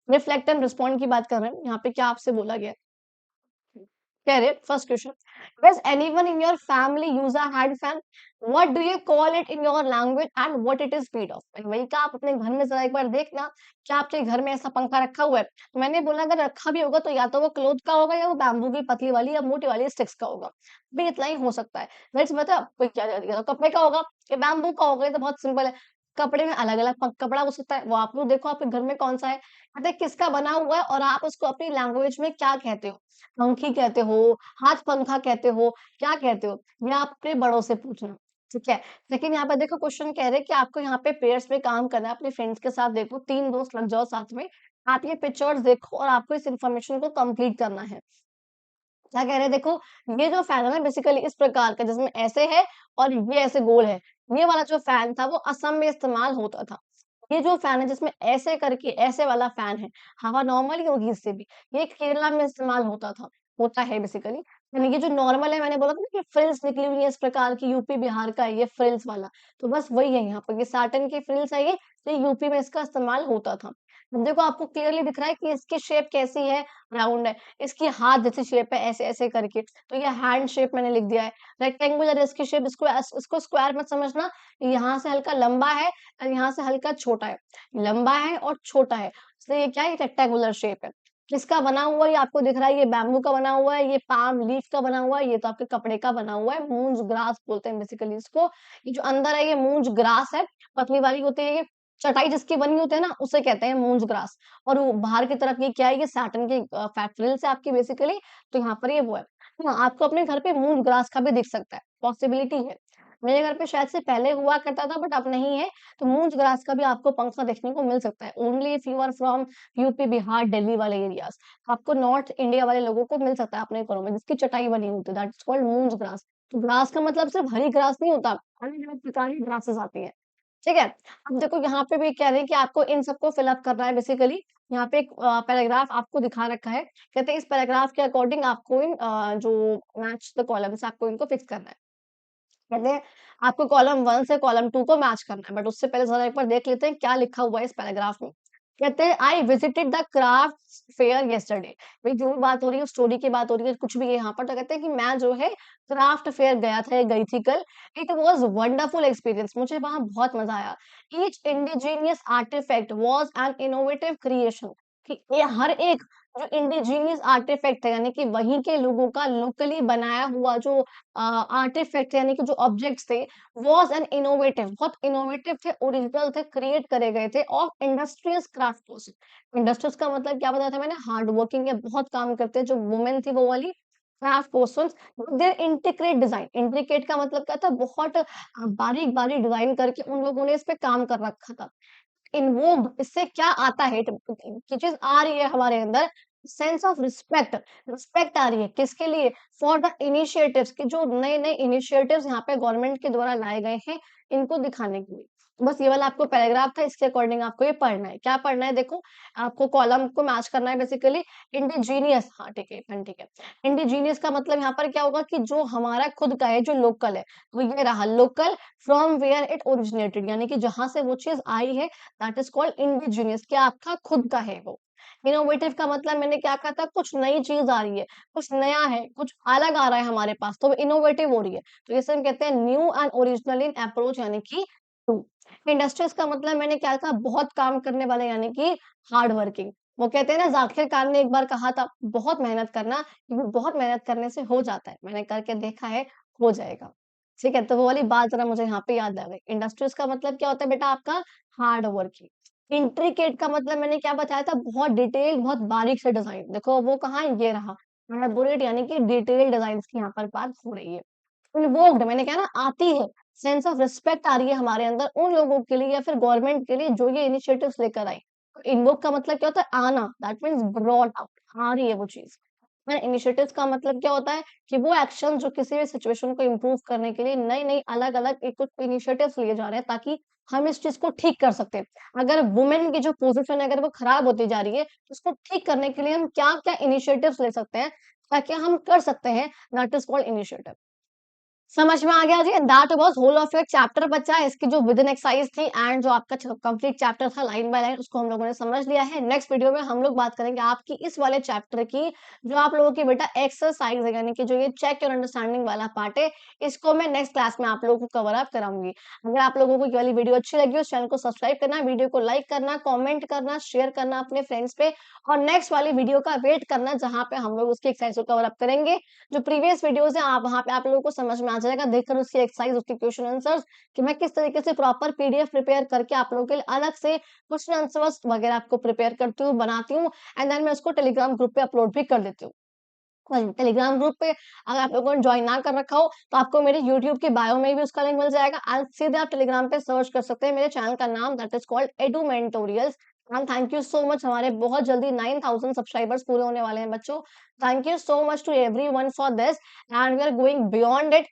रिफ्लेक्ट एंड रिस्पॉन्ड की बात कर रहे हैं। यहाँ पे क्या आपसे बोला गया है? कह रहे first question, does anyone in your family use a hand fan, what do you call it in your language and what it is made of. मैंने वही कहा, आप अपने घर में जरा एक बार देखना, क्या आपके घर में ऐसा पंखा रखा हुआ है। तो मैंने बोला अगर रखा भी होगा तो या तो वो क्लोथ का होगा या वो बैम्बू की पतली वाली या मोटी वाली स्टिक्स का होगा, भी इतना ही हो सकता है। लेट्स बता कोई क्या जाएगा, तो कपड़े का होगा कि बैम्बू का होगा, ये तो बहुत सिंपल है। कपड़े में अलग अलग कपड़ा हो सकता है, वो आप लोग देखो आपके घर में कौन सा है, कहते हैं किसका बना हुआ है और आप उसको अपनी लैंग्वेज में क्या कहते हो, पंखी कहते हो, हाथ पंखा कहते हो, क्या कहते हो, ये आप अपने बड़ों से पूछना, ठीक है। लेकिन यहाँ पे देखो क्वेश्चन कह रहे हैं कि आपको यहाँ पे पेयर्स में काम करना है, अपने फ्रेंड्स के साथ देखो, 3 दोस्त लग जाओ साथ में, आप ये पिक्चर्स देखो और आपको इस इन्फॉर्मेशन को कंप्लीट करना है। क्या कह रहे हैं देखो, ये जो फैन है ना बेसिकली इस प्रकार का जिसमें ऐसे है और ये ऐसे गोल है, ये वाला जो फैन था वो असम में इस्तेमाल होता था। ये जो फैन है जिसमें ऐसे करके ऐसे वाला फैन है, हवा नॉर्मली होगी इससे भी, ये केरला में इस्तेमाल होता था, होता है बेसिकली। यानी कि जो नॉर्मल है मैंने बोला था ना कि फ्रिल्स निकली हुई है इस प्रकार की, यूपी बिहार का है ये फ्रिल्स वाला, तो बस वही है यहाँ पर, ये सैटिन की फ्रिल्स है ये, तो यूपी में इसका इस्तेमाल होता था। अब देखो आपको क्लियरली दिख रहा है कि इसकी शेप कैसी है, राउंड है, इसकी हाथ जैसी शेप है ऐसे-ऐसे करके, तो ये हैंड शेप मैंने लिख दिया है। रेक्टेंगुलर है इसकी शेप, इसको स्क्वायर मत समझना, यहाँ से हल्का लंबा है और यहाँ से हल्का छोटा है, लंबा है और छोटा है, इसलिए ये क्या है रेक्टेंगुलर शेप है। किसका बना हुआ है ये आपको दिख रहा है, ये बैम्बू का बना हुआ है, ये पाम लीफ का बना हुआ है, ये तो आपके कपड़े का बना हुआ है, मूंज ग्रास बोलते हैं बेसिकली इसको। ये जो अंदर है ये मूंज ग्रास है, पतली वाली होती है ये, चटाई जिसकी बनी होती है ना उसे कहते हैं मूंज ग्रास। और वो बाहर की तरफ ये क्या है, ये सैटिन की फ्रिल्स है आपकी बेसिकली, तो यहाँ पर ये वो है। हाँ, आपको अपने घर पे मूंज ग्रास का भी दिख सकता है, पॉसिबिलिटी है। मेरे घर पे शायद से पहले हुआ करता था बट अब नहीं है, तो मूंज ग्रास का भी आपको पंखा देखने को मिल सकता है, only if you are from UP, Bihar, Delhi वाले एरियाज़। आपको नॉर्थ इंडिया वाले लोगों को मिल सकता है अपने घरों में, जिसकी चटाई बनी होती है, दैट इज़ कॉल्ड मूंज ग्रास। तो ग्रास का मतलब सिर्फ हरी ग्रास नहीं होता, अलग-अलग प्रकार की ग्रासेस आती हैं। ठीक है? अब देखो यहाँ पे भी कह रहे हैं कि आपको इन सबको फिल अप करना है बेसिकली। यहाँ पे एक पैराग्राफ आपको दिखा रखा है। कहते हैं इस पैराग्राफ के अकॉर्डिंग आपको जो मैच द कॉलम्स आपको इनको फिक्स करना है। कहते हैं आपको कॉलम 1 से कॉलम 2 को मैच करना है, बट उससे पहले ज़रा एक बार देख लेते हैं क्या लिखा हुआ है इस पैराग्राफ में। कहते हैं I visited the craft fair yesterday. भाई जो भी बात हो रही है, स्टोरी की बात हो रही है, कुछ भी है यहाँ पर, तो कहते हैं कि मैं जो है क्राफ्ट फेयर गया था या गई थी कल। इट वाज़ वंडरफुल एक्सपीरियंस, मुझे वहाँ बहुत मज़ा आया। Each indigenous artefact was an innovative creation, कि ये हर एक जो इंडिजीनियस आर्टिफैक्ट है यानी कि वहीं के लोगों का लोकली बनाया हुआ जो आर्टिफैक्ट यानी कि जो ऑब्जेक्ट्स थे, वाज़ एन इनोवेटिव, बहुत इनोवेटिव थे, ओरिजिनल थे, क्रिएट करे गए थे of industrious craft person. Industrious का मतलब क्या बताया था मैंने, हार्ड वर्किंग है, बहुत काम करते हैं, जो वुमेन थी वो वाली craft persons, their intricate design, intricate का मतलब क्या था, बहुत बारीक-बारीक डिजाइन करके उन लोगों ने इस पे काम कर रखा था। इन्वोक्ड इससे क्या आता है, ये चीज़ आ रही है हमारे अंदर, सेंस ऑफ रिस्पेक्ट, रिस्पेक्ट आ रही है किसके लिए, फॉर द इनिशिएटिव्स, कि जो नए-नए इनिशिएटिव्स यहाँ पे गवर्नमेंट के द्वारा लाए गए हैं, इनको दिखाने के लिए। बस ये वाला आपको पैराग्राफ था, इसके अकॉर्डिंग आपको ये पढ़ना है। क्या पढ़ना है देखो, आपको कॉलम को मैच करना है बेसिकली। इंडिजीनियस, हाँ ठीक है, ठीक है। इंडिजीनियस का मतलब यहाँ पर क्या होगा कि जो हमारा खुद का है, जो लोकल है, तो ये रहा local, from where it originated, यानी कि जहाँ से वो चीज़ आई है, दैट इज़ कॉल्ड इंडिजीनियस, क्या आपका खुद का है वो। इनोवेटिव का मतलब मैंने क्या कहा था, कुछ नई चीज़ आ रही है, कुछ नया है, कुछ अलग आ रहा है हमारे पास, तो वो इनोवेटिव हो रही है। तो इसे हम कहते हैं new and original in approach, यानी कि ट्रू। इंडस्ट्रीज का मतलब मैंने क्या कहा, बहुत काम करने वाले यानी कि हार्ड वर्किंग। वो कहते हैं ना ज़ाकिर खान ने एक बार कहा था, बहुत मेहनत करना, क्योंकि बहुत मेहनत करने से हो जाता है। मैंने करके देखा है, हो जाएगा। ठीक है? तो वो वाली बात ज़रा मुझे यहाँ पे याद आ गई। इंडस्ट्रीज का मतलब क्या होता है बेटा आपका, हार्ड वर्किंग। इंट्रिकेट का मतलब मैंने क्या बताया था, बहुत डिटेल, बहुत बारीक से डिज़ाइन। देखो वो कहाँ है, ये रहा। एलाबोरेट यानी कि डिटेल डिज़ाइन्स की यहाँ पर बात हो रही है। इन्वोक्ड मैंने कहा ना आती है, सेंस ऑफ रिस्पेक्ट आ रही है हमारे अंदर उन लोगों के लिए या फिर गवर्नमेंट के लिए जो ये इनिशिएटिव्स लेकर आई। तो इन्वोक का मतलब क्या होता है, आना, दैट मीन्स ब्रॉट आउट, आ रही है वो चीज़। इनिशिएटिव्स का मतलब क्या होता है कि वो एक्शन जो किसी भी सिचुएशन को इम्प्रूव करने के लिए नई-नई अलग-अलग एक कुछ इनिशिएटिव्स लिए जा रहे हैं ताकि हम इस चीज़ को ठीक कर सकते हैं। अगर वुमेन की जो पोज़ीशन है अगर वो खराब होती जा रही है, तो उसको ठीक करने के लिए हम क्या-क्या इनिशिएटिव्स ले सकते हैं, ताकि हम कर सकते हैं, दैट इज़ कॉल्ड इनिशिएटिव। समझ में आ गया जी। That was whole of your chapter बच्चा। इसकी जो विज़न एक्सरसाइज़ थी एंड जो आपका च कंप्लीट चैप्टर था लाइन बाय लाइन, उसको हम लोगों ने समझ लिया है। नेक्स्ट वीडियो में हम लोग बात करेंगे आपकी इस वाले चैप्टर की, जो आप लोगों की बेटा एक्सरसाइज़ है, यानी कि जो ये चेक योर अंडरस्टैंडिंग वाला पार्ट है, इसको मैं नेक्स्ट क्लास में आप लोगों को कवर अप कराऊँगी। अगर आप लोगों को ये वाली वीडियो अच्छी लगी हो, उस चैनल को सब्सक्राइब करना, वीडियो को लाइक करना, कमेंट करना, शेयर करना अपने फ्रेंड्स पे और नेक्स्ट वाली वीडियो का वेट करना, जहाँ पे हम लोग उसकी एक्सरसाइज़ को कवर अप करेंगे। जो प्रीवियस वीडियोज़ हैं आप वहाँ पे आप लोगों को समझ में आ जाएगा देखकर उसकी एक्सरसाइज़, उसके क्वेश्चन आंसर्स कि मैं किस तरीके से प्रॉपर पीडीएफ प्रिपेयर करके आप लोगों के लिए अलग से क्वेश्चन आंसर्स वगैरह आपको प्रिपेयर करती हूँ, बनाती हूँ एंड देन मैं उसको टेलीग्राम ग्रुप पे अपलोड भी कर देती हूँ। और टेलीग्राम ग्रुप पे अगर आप लोगों ने जॉइन ना कर रखा हो, तो आपको मेरे यूट्यूब के बायो में भी उसका लिंक मिल जाएगा एंड सीधे आप टेलीग्राम पे सर्च कर सकते हैं मेरे चैनल का नाम that is called Edu Mentorials and thank you so much. हमारे बहुत जल्दी 9000 सब्सक्राइबर्स पूरे होने वाले हैं बच्चों। Thank you so much to everyone for this and we are going beyond it.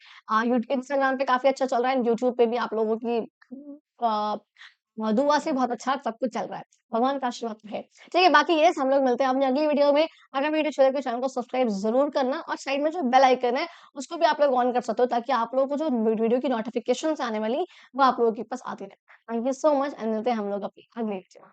Instagram पे काफ़ी अच्छा चल रहा है, यूट्यूब पे भी आप लोगों की अ, दुआ से बहुत अच्छा सब कुछ चल रहा है। भगवान का आशीर्वाद तो है। ठीक है, बाकी ये हम लोग मिलते हैं अपनी अगली वीडियो में। अगर वीडियो अच्छी लगे तो चैनल को सब्सक्राइब ज़रूर करना और साइड में जो बेल आइकन है, उसको भी आप लोग ऑन कर सकते हो ताकि आप लोगों को जो वीडियो की नोटिफ़िकेशंस आने वाली, वो आप लोगों के पास आती रहे। Thank you so much and मिलते हैं हम लोग अपनी अगली वीडियो में।